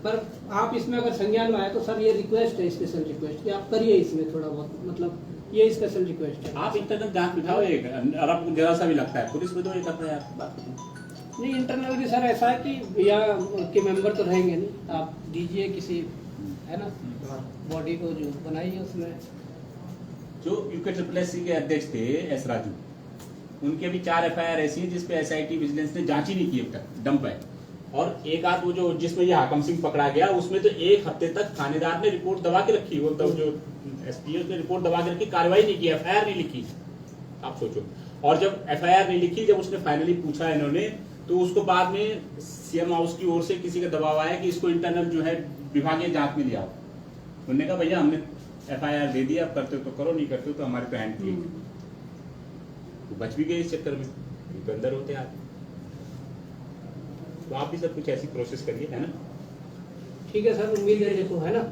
पर आप इसमें अगर संज्ञान में आए तो सर ये रिक्वेस्ट है, स्पेशल रिक्वेस्ट कि आप करिए इसमें थोड़ा बहुत, मतलब ये स्पेशल रिक्वेस्ट है। आप इंटरनल जांच बिठाओ एक, और आपको जरा सा भी लगता है पुलिस में तो एक अपने आप बात करो। नहीं इंटरनल भी सर ऐसा है कि यहाँ के मेंबर तो रहेंगे नहीं, आप दीजिए किसी, है ना, बॉडी को जो बनाइए उसमें। जो UKSSC के अध्यक्ष थे S राजू, उनके भी 4 FIR ऐसी हैं जिसपे SIT विजिलेंस ने जांच ही नहीं की अब तक, डंप है। और एक आध वो जो जिसमें ये हाकम सिंह पकड़ा गया, उसमें तो 1 हफ्ते तक थानेदार ने रिपोर्ट दबा के रखी, वो तो जो SP ने रिपोर्ट दबा के रखी, कार्रवाई नहीं की, FIR नहीं लिखी। आप सोचो, और जब FIR नहीं लिखी, जब उसने फाइनली पूछा इन्होंने, तो उसको बाद में CM हाउस की ओर से किसी का दबाव आया कि इसको इंटरनल जो है विभागीय जांच में लिया। उन्होंने कहा भैया हमने FIR दे दिया, आप करते हो तो करो, नहीं करते हो तो हमारे तो हैंड क्लीन। तो बच भी गए इस चक्कर में, तो अंदर होते आप। तो आप भी सब कुछ ऐसी प्रोसेस करिए, है ना। ठीक है सर, उम्मीद है देखो, है ना,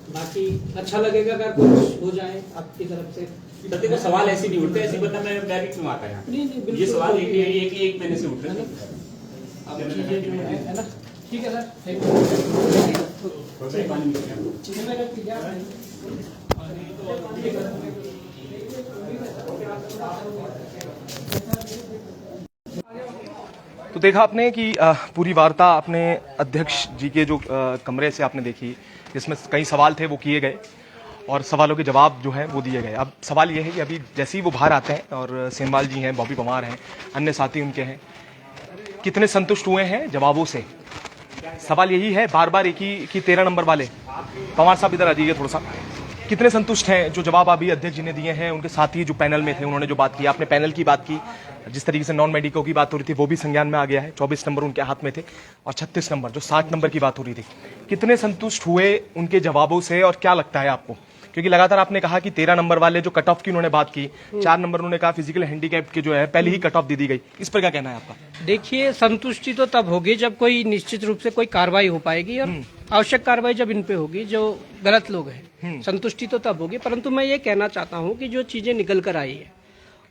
बाकी अच्छा लगेगा अगर कुछ हो जाए आपकी तरफ से। सर देखो सवाल ऐसे नहीं उठते, ऐसी बता मैं भी क्यों आता है नहीं बिल्कुल, ये सवाल एक महीने से उठ रहे हैं। अब चीजें जो है ना, ठीक है सर, थैंक यू। तो देखा आपने कि पूरी वार्ता आपने अध्यक्ष जी के जो कमरे से आपने देखी, जिसमें कई सवाल थे वो किए गए और सवालों के जवाब जो हैं वो दिए गए। अब सवाल ये है कि अभी जैसे ही वो बाहर आते हैं और सेमवाल जी हैं, बॉबी पवार हैं, अन्य साथी उनके हैं, कितने संतुष्ट हुए हैं जवाबों से, सवाल यही है बार बार एक ही कि 13 नंबर वाले, पवार साहब इधर आ जाइए थोड़ा सा, कितने संतुष्ट हैं जो जवाब अभी अध्यक्ष जी ने दिए हैं। उनके साथी जो पैनल में थे उन्होंने जो बात की, आपने पैनल की बात की, जिस तरीके से नॉन मेडिको की बात हो रही थी वो भी संज्ञान में आ गया है। 24 नंबर उनके हाथ में थे और 36 नंबर जो 60 नंबर की बात हो रही थी, कितने संतुष्ट हुए उनके जवाबों से और क्या लगता है आपको? क्योंकि लगातार आपने कहा कि 13 नंबर वाले जो कट ऑफ की उन्होंने बात की, 4 नंबर उन्होंने कहा फिजिकल हैंडीकैप के जो है पहले ही कट ऑफ दे दी गई, इस पर क्या कहना है आपका? देखिए संतुष्टि तो तब होगी जब कोई निश्चित रूप से कोई कार्रवाई हो पाएगी और आवश्यक कार्रवाई जब इन पे होगी जो गलत लोग हैं, संतुष्टि तो तब होगी। परंतु मैं ये कहना चाहता हूँ कि जो चीजें निकल कर आई है,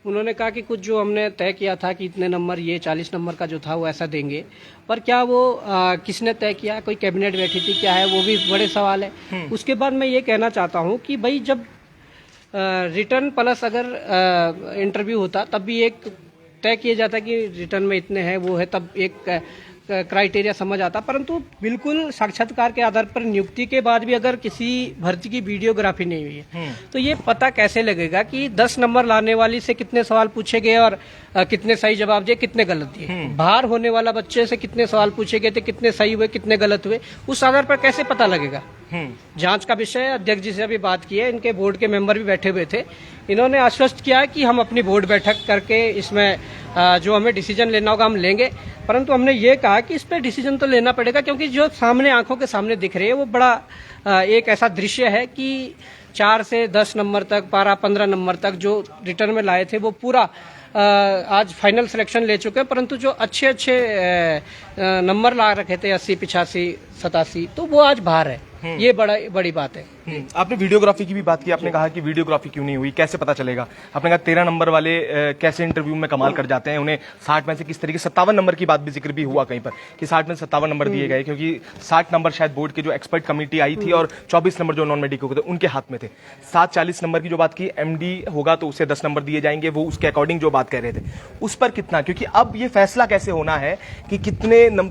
उन्होंने कहा कि कुछ जो हमने तय किया था कि इतने नंबर, ये 40 नंबर का जो था वो ऐसा देंगे, पर क्या वो किसने तय किया, कोई कैबिनेट बैठी थी क्या है, वो भी बड़े सवाल है। उसके बाद मैं ये कहना चाहता हूँ कि भाई जब रिटर्न प्लस अगर इंटरव्यू होता तब भी एक तय किया जाता कि रिटर्न में इतने हैं वो है, तब एक क्राइटेरिया समझ आता। परंतु बिल्कुल साक्षात्कार के आधार पर नियुक्ति के बाद भी अगर किसी भर्ती की वीडियोग्राफी नहीं हुई है तो ये पता कैसे लगेगा कि 10 नंबर लाने वाली से कितने सवाल पूछे गए और कितने सही जवाब दिए, कितने गलत दिए। बाहर होने वाला बच्चे से कितने सवाल पूछे गए थे, कितने सही हुए, कितने गलत हुए, उस आधार पर कैसे पता लगेगा? जांच का विषय अध्यक्ष जी से अभी बात की है, इनके बोर्ड के मेंबर भी बैठे हुए थे, इन्होंने आश्वस्त किया है कि हम अपनी बोर्ड बैठक करके इसमें जो हमें डिसीजन लेना होगा हम लेंगे। परंतु हमने ये कहा कि इस पर डिसीजन तो लेना पड़ेगा क्योंकि जो सामने आंखों के सामने दिख रही है वो बड़ा एक ऐसा दृश्य है कि 4 से 10 नंबर तक, 12-15 नंबर तक जो रिटर्न में लाए थे वो पूरा आज फाइनल सिलेक्शन ले चुके हैं। परंतु जो अच्छे अच्छे नंबर ला रखे थे 80, 85, 87, तो वो आज बाहर है। ये बड़ी बात है। आपने वीडियोग्राफी की भी बात की, आपने कहा कि वीडियोग्राफी क्यों नहीं हुई, कैसे पता चलेगा? आपने कहा 13 नंबर वाले कैसे इंटरव्यू में कमाल कर जाते हैं, उन्हें 60 में से किस तरीके 57 नंबर की बात भी जिक्र भी हुआ कहीं पर कि 60 में 57 नंबर दिए गए, क्योंकि 60 नंबर शायद बोर्ड के जो एक्सपर्ट कमेटी आई थी और 24 नंबर जो नॉन मेडिकल थे उनके हाथ में थे। 40 नंबर की जो बात की, एमडी होगा तो उसे 10 नंबर दिए जाएंगे, वो उसके अकॉर्डिंग जो बात कह रहे थे उस पर कितना, क्योंकि अब ये फैसला कैसे होना है कि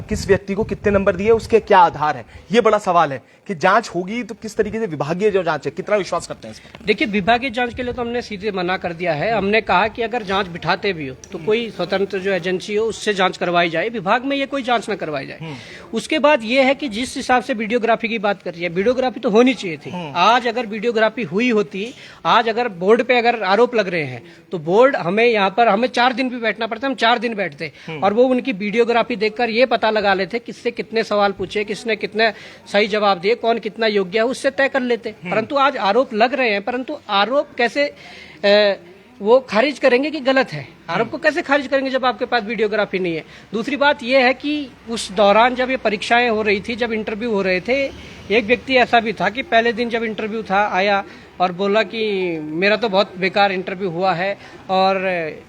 किस व्यक्ति को कितने नंबर दिए, उसके क्या आधार है, ये बड़ा सवाल है कि जांच होगी तो किस तरीके से विभागीय जो जांच है, कितना विश्वास करते हैं इस पर? देखिए, विभागीय जांच के लिए तो हमने सीधे मना कर दिया है। हमने कहा कि अगर जांच बिठाते भी हो तो कोई स्वतंत्र जो एजेंसी हो उससे जांच करवाई जाए, विभाग में ये कोई जांच न करवाई जाए। उसके बाद ये है कि जिस हिसाब से वीडियोग्राफी की बात कर रही है, वीडियोग्राफी तो होनी चाहिए थी। आज अगर वीडियोग्राफी हुई होती, आज अगर बोर्ड पे अगर आरोप लग रहे हैं तो बोर्ड हमें 4 दिन भी बैठना पड़ता, हम 4 दिन बैठते और वो उनकी वीडियोग्राफी देखकर ये पता लगा लेते किससे कितने सवाल पूछे, किसने कितने सही जवाब दिए, कौन कितना योग्य है, उससे तय कर लेते। परंतु आज आरोप लग रहे हैं, परंतु आरोप कैसे वो खारिज करेंगे कि गलत है? आरोप को कैसे खारिज करेंगे जब आपके पास वीडियोग्राफी नहीं है? दूसरी बात यह है कि उस दौरान जब ये परीक्षाएं हो रही थी, जब इंटरव्यू हो रहे थे, एक व्यक्ति ऐसा भी था कि पहले दिन जब इंटरव्यू था आया और बोला कि मेरा तो बहुत बेकार इंटरव्यू हुआ है और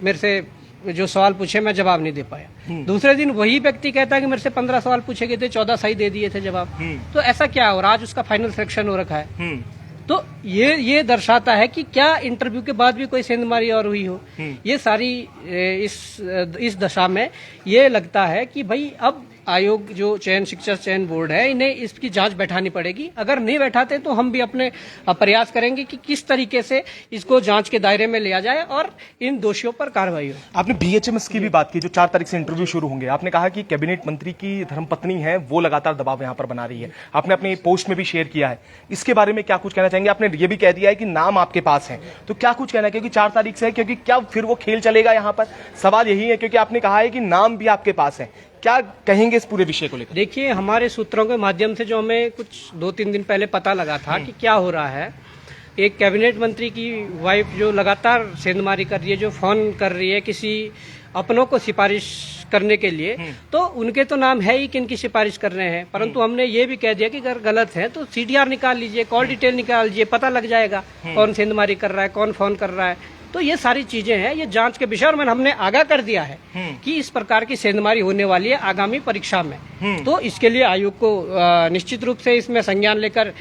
मेरे से जो सवाल पूछे मैं जवाब नहीं दे पाया। दूसरे दिन वही व्यक्ति कहता है कि मेरे से 15 सवाल पूछे गए थे, 14 सही दे दिए थे जवाब। तो ऐसा क्या हो रहा है? आज उसका फाइनल सिलेक्शन हो रखा है। तो ये दर्शाता है कि क्या इंटरव्यू के बाद भी कोई सेंधमारी और हुई हो। ये सारी इस दशा में ये लगता है कि भाई अब आयोग जो शिक्षक चयन बोर्ड है, इन्हें इसकी जांच बैठानी पड़ेगी। अगर नहीं बैठाते तो हम भी अपने प्रयास करेंगे कि किस तरीके से इसको जांच के दायरे में लिया जाए और इन दोषियों पर कार्रवाई हो। आपने बीएचएमएस की भी बात की, जो 4 तारीख से इंटरव्यू शुरू होंगे। आपने कहा कि कैबिनेट मंत्री की धर्मपत्नी है, वो लगातार दबाव यहाँ पर बना रही है, आपने अपने पोस्ट में भी शेयर किया है। इसके बारे में क्या कुछ कहना चाहेंगे? आपने ये भी कह दिया है कि नाम आपके पास है, तो क्या कुछ कहना है? क्योंकि 4 तारीख से है, क्योंकि क्या फिर वो खेल चलेगा यहाँ पर? सवाल यही है, क्योंकि आपने कहा है कि नाम भी आपके पास है। क्या कहेंगे इस पूरे विषय को लेकर? देखिए, हमारे सूत्रों के माध्यम से जो हमें कुछ 2-3 दिन पहले पता लगा था कि क्या हो रहा है, एक कैबिनेट मंत्री की वाइफ जो लगातार सेंधमारी कर रही है, जो फोन कर रही है किसी अपनों को सिफारिश करने के लिए, तो उनके तो नाम है ही कि इनकी सिफारिश कर रहे हैं। परंतु हमने ये भी कह दिया कि अगर गलत है तो सीडीआर निकाल लीजिए, कॉल डिटेल निकाल लीजिए, पता लग जाएगा कौन सेंधमारी कर रहा है, कौन फोन कर रहा है। तो ये सारी चीजें हैं, ये जांच के विषय, और हमने आगाह कर दिया है कि इस प्रकार की सेंधमारी होने वाली है आगामी परीक्षा में। तो इसके लिए आयोग को निश्चित रूप से इसमें संज्ञान लेकर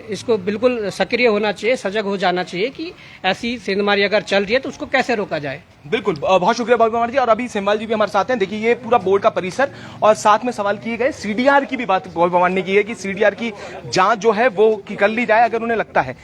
इसको बिल्कुल सक्रिय होना चाहिए, सजग हो जाना चाहिए कि ऐसी सेंधमारी अगर चल रही है तो उसको कैसे रोका जाए। बिल्कुल, बहुत शुक्रिया बॉबी पवार जी। और अभी सेमवाल जी भी हमारे साथ हैं। देखिए, ये पूरा बोर्ड का परिसर और साथ में सवाल किए गए, सीडीआर की भी बात बॉबी पवार ने की है कि सीडीआर की जांच जो है वो कर ली जाए अगर उन्हें लगता है।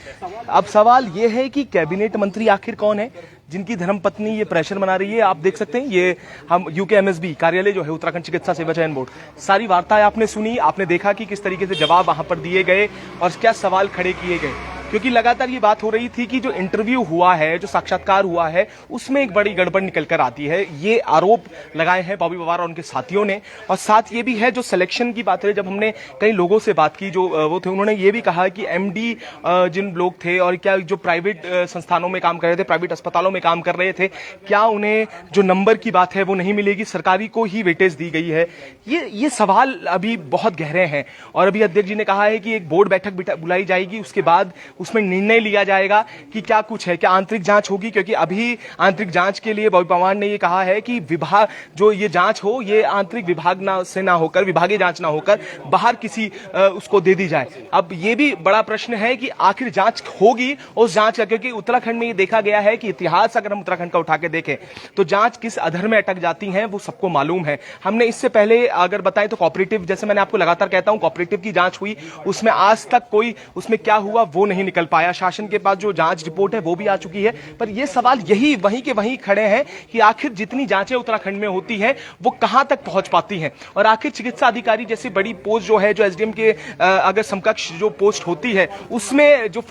अब सवाल ये है कि कैबिनेट मंत्री आखिर कौन है जिनकी धर्मपत्नी ये प्रेशर बना रही है? आप देख सकते हैं, ये हम यूकेएमएसबी कार्यालय जो है, उत्तराखंड चिकित्सा सेवा चयन बोर्ड, सारी वार्ताएं आपने सुनी, आपने देखा कि किस तरीके से जवाब वहां पर दिए गए और क्या सवाल खड़े किए गए। क्योंकि लगातार ये बात हो रही थी कि जो इंटरव्यू हुआ है, जो साक्षात्कार हुआ है, उसमें एक बड़ी गड़बड़ निकल कर आती है। ये आरोप लगाए हैं बॉबी पवार और उनके साथियों ने। और साथ ये भी है, जो सिलेक्शन की बात है, जब हमने कई लोगों से बात की जो वो थे, उन्होंने ये भी कहा कि एमडी जिन लोग थे और क्या जो प्राइवेट संस्थानों में काम कर रहे थे, प्राइवेट अस्पतालों में काम कर रहे थे, क्या उन्हें जो नंबर की बात है वो नहीं मिलेगी, सरकारी को ही वेटेज दी गई है? ये सवाल अभी बहुत गहरे हैं। और अभी अध्यक्ष जी ने कहा है कि एक बोर्ड बैठक बुलाई जाएगी, उसके बाद उसमें निर्णय लिया जाएगा कि क्या कुछ है, क्या आंतरिक जांच होगी। क्योंकि अभी आंतरिक जांच के लिए बॉबी पवार ने ये कहा है कि विभाग जो ये जांच हो, ये आंतरिक विभाग से ना होकर, विभागीय जांच ना होकर बाहर किसी उसको दे दी जाए। अब ये भी बड़ा प्रश्न है कि आखिर जांच होगी उस जांच का, क्योंकि उत्तराखंड में ये देखा गया है कि इतिहास अगर हम उत्तराखंड का उठा के देखें तो जांच किस अधर में अटक जाती है वो सबको मालूम है। हमने इससे पहले अगर बताएं तो कोऑपरेटिव, जैसे मैंने आपको लगातार कहता हूं, कोऑपरेटिव की जांच हुई, उसमें आज तक कोई उसमें क्या हुआ वो नहीं निकल पाया। शासन के पास जो जांच रिपोर्ट है वो भी आ चुकी है, पर ये सवाल यही वहीं के वहीं खड़े हैं कि आखिर जितनी जांचें उत्तराखंड में होती हैं वो कहां तक पहुंच पाती हैं। और आखिर चिकित्सा अधिकारी जैसी बड़ी पोस्ट जो है, जो एसडीएम के अगर समकक्ष जो पोस्ट होती है, उसमें जो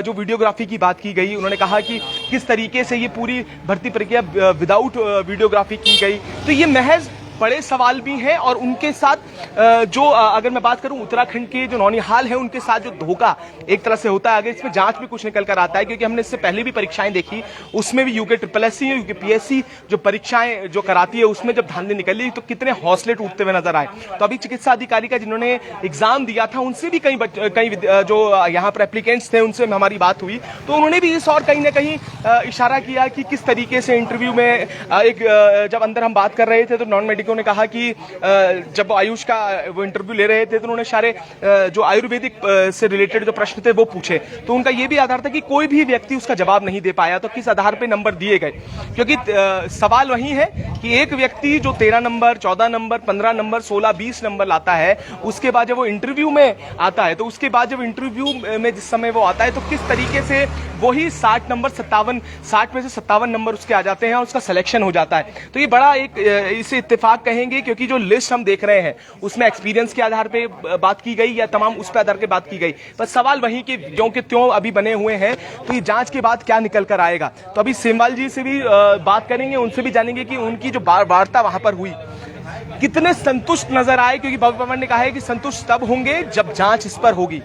वीडियोग्राफी की बात की गई, उन्होंने कहा कि किस तरीके से ये पूरी भर्ती प्रक्रिया विदाउट वीडियोग्राफी की गई। तो ये महज बड़े सवाल भी हैं और उनके साथ जो अगर मैं बात करूं उत्तराखंड के जो नौनिहाल है उनके साथ जो धोखा एक तरह से होता है, अगर इसमें जांच में कुछ निकल कर आता है, क्योंकि हमने इससे पहले भी परीक्षाएं देखी, उसमें भी यूके SSC यूके PSC जो परीक्षाएं जो कराती है उसमें जब धांधली निकली तो कितने हौसले टूटते हुए नजर आए। तो अभी चिकित्सा अधिकारी का जिन्होंने एग्जाम दिया था उनसे भी कई जो यहाँ पर एप्लीकेंट्स थे उनसे हमारी बात हुई, तो उन्होंने भी इस और कहीं ना कहीं इशारा किया कि किस तरीके से इंटरव्यू में एक जब अंदर हम बात कर रहे थे तो नॉन मेडिको ने कहा कि जब आयुष का वो इंटरव्यू ले रहे थे तो उन्होंने सारे जो आयुर्वेदिक से रिलेटेड जो प्रश्न थे वो पूछे, तो उनका ये भी आधार था कि कोई भी व्यक्ति उसका जवाब नहीं दे पाया, तो किस आधार पे नंबर दिए गए, क्योंकि सवाल वही है कि एक व्यक्ति जो 13 नंबर 14 नंबर 15 नंबर 16 20 नंबर लाता है, उसके बाद जब वो इंटरव्यू में आता है, तो उसके बाद जब इंटरव्यू में जिस समय वो आता है तो किस तरीके से वही 60 नंबर 60 में से 57 नंबर उसके आ जाते हैं और उसका सिलेक्शन हो जाता है। तो ये बड़ा एक इसे इत्तेफाक कहेंगे, क्योंकि जो लिस्ट हम देख रहे हैं उसमें एक्सपीरियंस के आधार पे बात की गई या तमाम उस पर आधार पे बात की गई, पर सवाल वही कि ज्यों के त्यों अभी बने हुए हैं, तो ये जांच के बाद क्या निकल कर आएगा। तो अभी सेमवाल जी से भी बात करेंगे, उनसे भी जानेंगे कि उनकी जो वार्ता वहां पर हुई कितने संतुष्ट नजर आए, क्योंकि भव्य पवार ने कहा है कि संतुष्ट तब होंगे जब जांच इस पर होगी।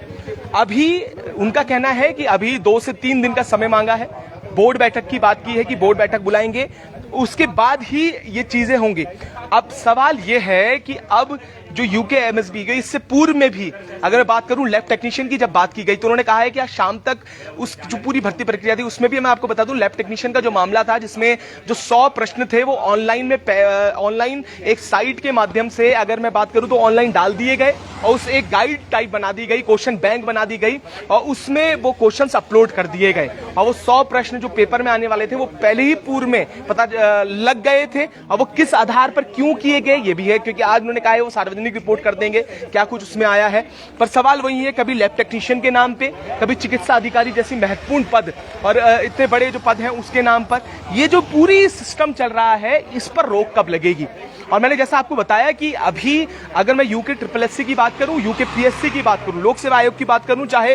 अभी उनका कहना है कि अभी 2 से 3 दिन का समय मांगा है, बोर्ड बैठक की बात की है कि बोर्ड बैठक बुलाएंगे, उसके बाद ही ये चीजें होंगी। अब सवाल ये है कि अब जो यूके MSB गई, इससे पूर्व में भी अगर मैं बात करूं लैब टेक्नीशियन की जब बात की गई तो उन्होंने कहा है कि आज शाम तक उस जो पूरी भर्ती प्रक्रिया थी उसमें भी मैं आपको बता दूं लैब टेक्नीशियन का जो मामला था जिसमें जो 100 प्रश्न थे वो ऑनलाइन एक साइट के माध्यम से अगर मैं बात करूं तो ऑनलाइन डाल दिए गए और उस एक गाइड टाइप बना दी गई, क्वेश्चन बैंक बना दी गई और उसमें वो क्वेश्चन अपलोड कर दिए गए और वो 100 प्रश्न जो पेपर में आने वाले थे वो पहले ही पूर्व में पता लग गए थे और वो किस आधार पर क्यों किए गए ये भी है, क्योंकि आज उन्होंने कहा है वो सार्वजनिक रिपोर्ट कर देंगे क्या कुछ उसमें आया है। पर सवाल वही है, कभी लैब टेक्नीशियन के नाम पे, कभी चिकित्सा अधिकारी जैसी महत्वपूर्ण पद और इतने बड़े जो पद हैं उसके नाम पर, ये जो पूरी सिस्टम चल रहा है इस पर रोक कब लगेगी। और मैंने जैसा आपको बताया कि अभी अगर मैं यूके SSC की बात करूं, यूके PSC की बात करूं, लोक सेवा आयोग की बात करूं, चाहे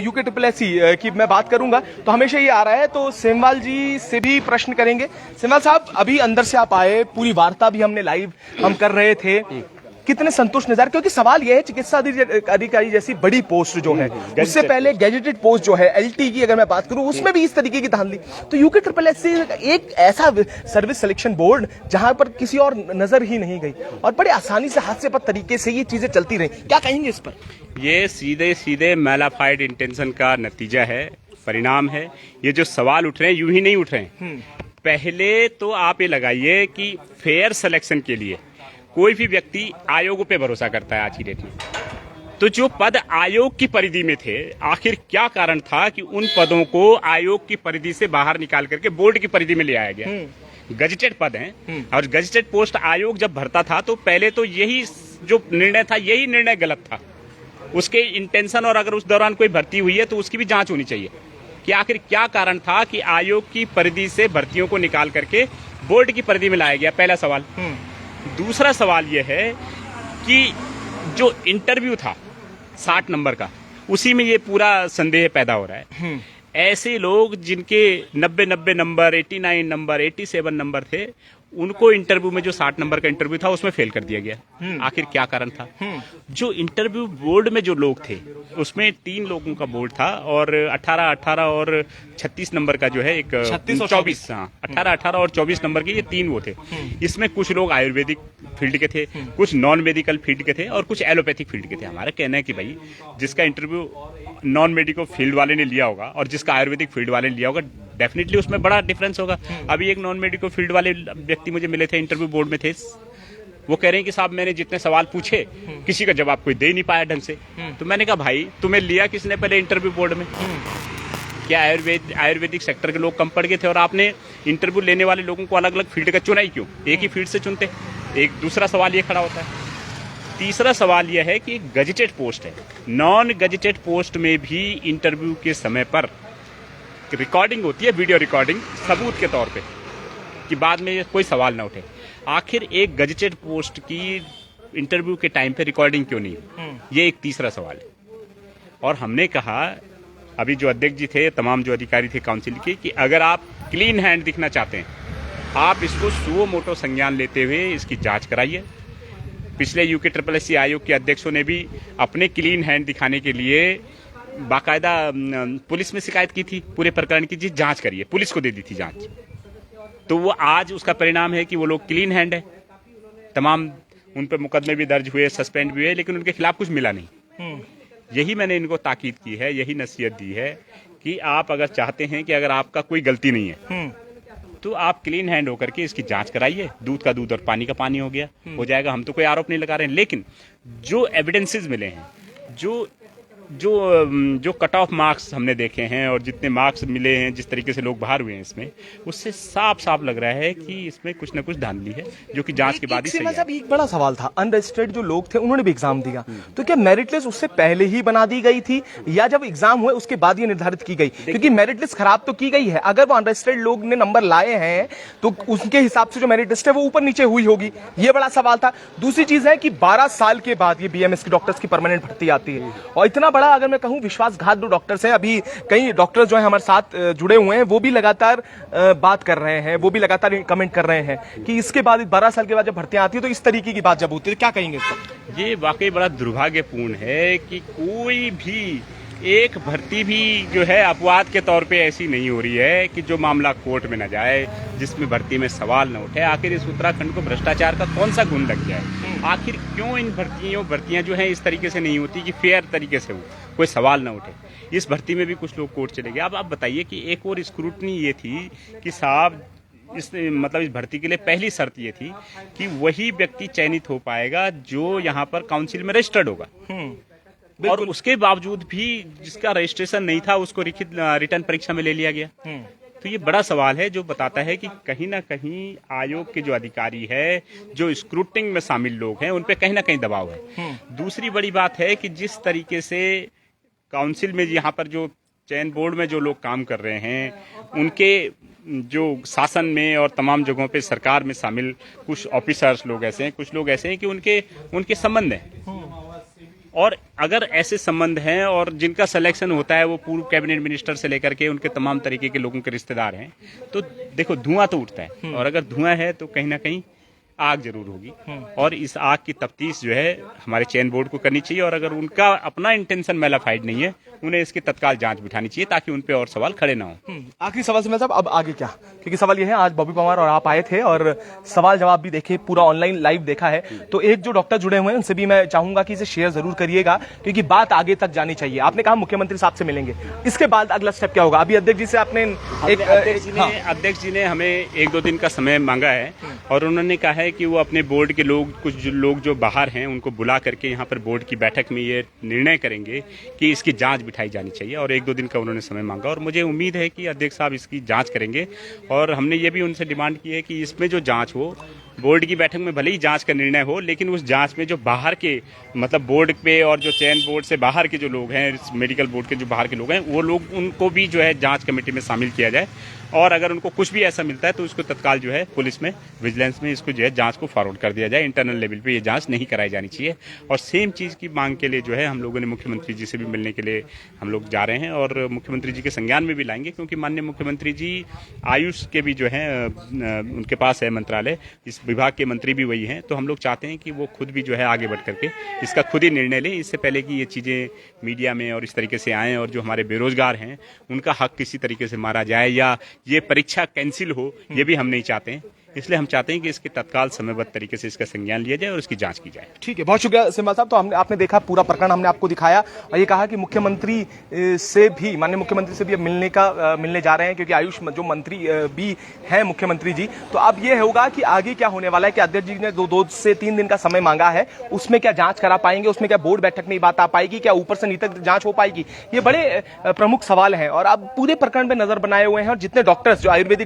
यूके SSC की मैं बात करूंगा तो हमेशा ये आ रहा है। तो सेमवाल जी से भी प्रश्न करेंगे। सेमवाल साहब, अभी अंदर से आप आए, पूरी वार्ता भी हमने लाइव हम कर रहे थे, कितने संतुष्ट नजर, क्योंकि सवाल यह है चिकित्सा अधिकारी जैसी बड़ी पोस्ट जो है, उससे पहले गैजेटेड पोस्ट जो है LT की अगर मैं बात करूं उसमें भी इस तरीके की धांधली, तो यूके SSC एक ऐसा सर्विस सिलेक्शन बोर्ड जहां पर किसी और नजर ही नहीं गई और बड़े आसानी से हास्यास्पद तरीके से ये चीजें चलती रही, क्या कहेंगे इस पर? ये सीधे सीधे मैलाफाइड इंटेंशन का नतीजा है, परिणाम है। ये जो सवाल उठ रहे हैं यूं ही नहीं उठ रहे हैं। पहले तो आप ये लगाइए कि फेयर सिलेक्शन के लिए कोई भी व्यक्ति आयोग पे भरोसा करता है आज की डेट में, तो जो पद आयोग की परिधि में थे, आखिर क्या कारण था कि उन पदों को आयोग की परिधि से बाहर निकाल करके बोर्ड की परिधि में ले आया गया। गजेटेड पद हैं और गजेटेड पोस्ट आयोग जब भरता था तो पहले तो यही जो निर्णय था यही निर्णय गलत था, उसके इंटेंशन, और अगर उस दौरान कोई भर्ती हुई है तो उसकी भी जांच होनी चाहिए कि आखिर क्या कारण था कि आयोग की परिधि से भर्तियों को निकाल करके बोर्ड की परिधि में लाया गया। पहला सवाल। दूसरा सवाल यह है कि जो इंटरव्यू था 60 नंबर का, उसी में ये पूरा संदेह पैदा हो रहा है। ऐसे लोग जिनके 90 नंबर 89 नंबर 87 नंबर थे, उनको इंटरव्यू में जो 60 नंबर का इंटरव्यू था उसमें फेल कर दिया गया। आखिर क्या कारण था? जो इंटरव्यू बोर्ड में जो लोग थे उसमें 3 लोगों का बोर्ड था और 18 और 36 नंबर का जो है एक 24, हाँ 18 और 24 नंबर के ये 3 वो थे। इसमें कुछ लोग आयुर्वेदिक फील्ड के थे, कुछ नॉन मेडिकल फील्ड के थे और कुछ एलोपैथिक फील्ड के थे। हमारा कहना है कि भाई जिसका इंटरव्यू नॉन मेडिकल फील्ड वाले ने लिया होगा और जिसका आयुर्वेदिक फील्ड वाले ने लिया होगा, डेफिनेटली उसमें बड़ा डिफरेंस होगा। अभी एक नॉन मेडिकल फील्ड वाले व्यक्ति मुझे मिले थे, इंटरव्यू बोर्ड में थे, वो कह रहे हैं कि साहब मैंने जितने सवाल पूछे किसी का जवाब कोई दे नहीं पाया ढंग से। तो मैंने कहा भाई तुम्हें लिया किसने पहले इंटरव्यू बोर्ड में? क्या आयुर्वेदिक सेक्टर के लोग कम पड़ गए थे और आपने इंटरव्यू लेने वाले लोगों को अलग अलग फील्ड का चुना ही क्यों? एक ही फील्ड से चुनते। एक दूसरा सवाल ये खड़ा होता है। तीसरा सवाल यह है कि गजेटेड पोस्ट है, नॉन गजेटेड पोस्ट में भी इंटरव्यू के समय पर रिकॉर्डिंग होती है, वीडियो रिकॉर्डिंग सबूत के तौर पे, कि बाद में कोई सवाल ना उठे। आखिर एक गजेटेड पोस्ट की इंटरव्यू के टाइम पे रिकॉर्डिंग क्यों नहीं? ये एक तीसरा सवाल है। और हमने कहा, अभी जो अध्यक्ष जी थे, तमाम जो अधिकारी थे काउंसिल के, कि अगर आप क्लीन हैंड दिखना चाहते हैं, आप इसको सुओ मोटो संज्ञान लेते हुए इसकी जांच कराइए। पिछले यूके आयोग के अध्यक्षों ने भी अपने क्लीन हैंड दिखाने के लिए बाकायदा पुलिस में शिकायत की थी, पूरे प्रकरण की जी जांच करिए, पुलिस को दे दी थी जांच। तो वो आज उसका परिणाम है कि वो लोग क्लीन हैंड है, तमाम उन पर मुकदमे भी दर्ज हुए, सस्पेंड भी हुए, लेकिन उनके खिलाफ कुछ मिला नहीं। यही मैंने इनको ताकीद की है, यही नसीहत दी है कि आप अगर चाहते हैं कि अगर आपका कोई गलती नहीं है तो आप क्लीन हैंड होकर के इसकी जांच कराइए। दूध का दूध और पानी का पानी हो गया, हो जाएगा। हम तो कोई आरोप नहीं लगा रहे हैं, लेकिन जो एविडेंसेस मिले हैं, जो कट ऑफ मार्क्स हमने देखे हैं और जितने मार्क्स मिले हैं, जिस तरीके से लोग बाहर हुए हैं इसमें, उससे साफ साफ लग रहा है कि इसमें कुछ न कुछ धांधली है, जो कि जांच के बाद ही सही है। एक बड़ा सवाल था, अनरजिस्टर्ड जो लोग थे उन्होंने भी एग्जाम दिया, तो क्या मेरिट लिस्ट उससे पहले ही बना दी गई थी या जब एग्जाम हुए उसके बाद ये निर्धारित की गई? क्योंकि मेरिट लिस्ट खराब तो की गई है, अगर वो अनरजिस्टर्ड लोग ने नंबर लाए हैं तो उनके हिसाब से जो मेरिट लिस्ट है वो ऊपर नीचे हुई होगी, ये बड़ा सवाल था। दूसरी चीज है कि 12 साल के बाद ये बीएमएस के डॉक्टर्स की परमानेंट भर्ती आती है, और इतना बड़ा अगर मैं कहूं विश्वासघात जो डॉक्टर्स हैं, अभी कई डॉक्टर्स जो है हमारे साथ जुड़े हुए हैं, वो भी लगातार बात कर रहे हैं, वो भी लगातार कमेंट कर रहे हैं कि इसके बाद 12 साल के बाद जब भर्तियां आती है तो इस तरीके की बात जब होती है, क्या कहेंगे इसको? ये वाकई बड़ा दुर्भाग्यपूर्ण है कि कोई भी एक भर्ती भी जो है अपवाद के तौर पे ऐसी नहीं हो रही है कि जो मामला कोर्ट में न जाए, जिसमें भर्ती में सवाल न उठे। आखिर इस उत्तराखंड को भ्रष्टाचार का कौन सा गुण लग गया है? आखिर क्यों इन भर्तियां जो हैं इस तरीके से नहीं होती कि फेयर तरीके से हो, कोई सवाल न उठे। इस भर्ती में भी कुछ लोग कोर्ट चले गए। अब आप बताइए कि एक और स्क्रूटनी ये थी कि साहब इस भर्ती के लिए पहली शर्त ये थी कि वही व्यक्ति चयनित हो पाएगा जो यहाँ पर काउंसिल में रजिस्टर्ड होगा, और उसके बावजूद भी जिसका रजिस्ट्रेशन नहीं था उसको रिटर्न परीक्षा में ले लिया गया। तो ये बड़ा सवाल है, जो बताता है कि कहीं ना कहीं आयोग के जो अधिकारी है, जो स्क्रूटनिंग में शामिल लोग हैं, उन पे कहीं ना कहीं दबाव है। दूसरी बड़ी बात है कि जिस तरीके से काउंसिल में यहाँ पर जो चयन बोर्ड में जो लोग काम कर रहे हैं, उनके जो शासन में और तमाम जगहों पे सरकार में शामिल कुछ ऑफिसर्स लोग ऐसे हैं, कुछ लोग ऐसे हैं कि उनके संबंध हैं, और अगर ऐसे संबंध हैं और जिनका सिलेक्शन होता है वो पूर्व कैबिनेट मिनिस्टर से लेकर के उनके तमाम तरीके के लोगों के रिश्तेदार हैं, तो देखो धुआं तो उठता है, और अगर धुआं है तो कहीं ना कहीं आग जरूर होगी, और इस आग की तफ्तीश जो है हमारे चयन बोर्ड को करनी चाहिए, और अगर उनका अपना इंटेंशन मैलाफाइड नहीं है, उन्हें इसकी तत्काल जांच बिठानी चाहिए ताकि उन पे और सवाल खड़े ना हो। आखिरी सवाल से साहब, अब आगे क्या? क्योंकि सवाल यह है, आज बॉबी पवार और आप आए थे और सवाल जवाब भी देखे, पूरा ऑनलाइन लाइव देखा है, तो एक जो डॉक्टर जुड़े हुए हैं उनसे भी मैं चाहूंगा कि इसे शेयर जरूर करिएगा, क्योंकि बात आगे तक जानी चाहिए। आपने कहा मुख्यमंत्री साहब से मिलेंगे, इसके बाद अगला स्टेप क्या होगा? अभी अध्यक्ष जी से आपने अध्यक्ष जी ने हमें 1-2 दिन का समय मांगा है, और उन्होंने कहा है कि वो अपने बोर्ड के लोग, कुछ लोग जो बाहर हैं उनको बुला करके यहाँ पर बोर्ड की बैठक में ये निर्णय करेंगे कि इसकी जांच बिठाई जानी चाहिए, और 1-2 दिन का उन्होंने समय मांगा, और मुझे उम्मीद है कि अध्यक्ष साहब इसकी जांच करेंगे। और हमने ये भी उनसे डिमांड की है कि इसमें जो जांच हो, बोर्ड की बैठक में भले ही जांच का निर्णय हो, लेकिन उस जांच में जो बाहर के बोर्ड पे और जो चयन बोर्ड से बाहर के जो लोग हैं, मेडिकल बोर्ड के जो बाहर के लोग हैं, वो लोग, उनको भी जो है जांच कमेटी में शामिल किया जाए, और अगर उनको कुछ भी ऐसा मिलता है तो उसको तत्काल जो है पुलिस में, विजिलेंस में इसको जो है जांच को फॉरवर्ड कर दिया जाए। इंटरनल लेवल पे ये जांच नहीं कराई जानी चाहिए। और सेम चीज़ की मांग के लिए जो है हम लोगों ने मुख्यमंत्री जी से भी मिलने के लिए हम लोग जा रहे हैं, और मुख्यमंत्री जी के संज्ञान में भी लाएंगे, क्योंकि माननीय मुख्यमंत्री जी आयुष के भी जो है उनके पास है मंत्रालय, इस विभाग के मंत्री भी वही हैं, तो हम लोग चाहते हैं कि वो खुद भी जो है आगे बढ़ करके इसका खुद ही निर्णय लें, इससे पहले कि ये चीज़ें मीडिया में और इस तरीके से आएँ, और जो हमारे बेरोजगार हैं उनका हक किसी तरीके से मारा जाए या ये परीक्षा कैंसिल हो, ये भी हम नहीं चाहते हैं। इसलिए हम चाहते हैं कि इसके तत्काल समयबद्ध तरीके से इसका संज्ञान लिया जाए और इसकी जांच की जाए। ठीक है, बहुत शुक्रिया सिम्बा साहब। तो आपने देखा पूरा प्रकरण, हमने आपको दिखाया, और ये कहा कि मुख्यमंत्री से भी, माननीय मुख्यमंत्री से भी अब मिलने जा रहे हैं, क्योंकि आयुष जो मंत्री भी हैं मुख्यमंत्री जी। तो अब ये होगा कि आगे क्या होने वाला है, कि अध्यक्ष जी ने 2 से 3 दिन का समय मांगा है, उसमें क्या जांच करा पाएंगे, उसमें क्या बोर्ड बैठक में ये बात आ पाएगी, क्या ऊपर से नीचे तक जांच हो पाएगी, ये बड़े प्रमुख सवाल हैं। और अब पूरे प्रकरण पर नजर बनाए हुए हैं, और जितने डॉक्टर्स, जो आयुर्वेदिक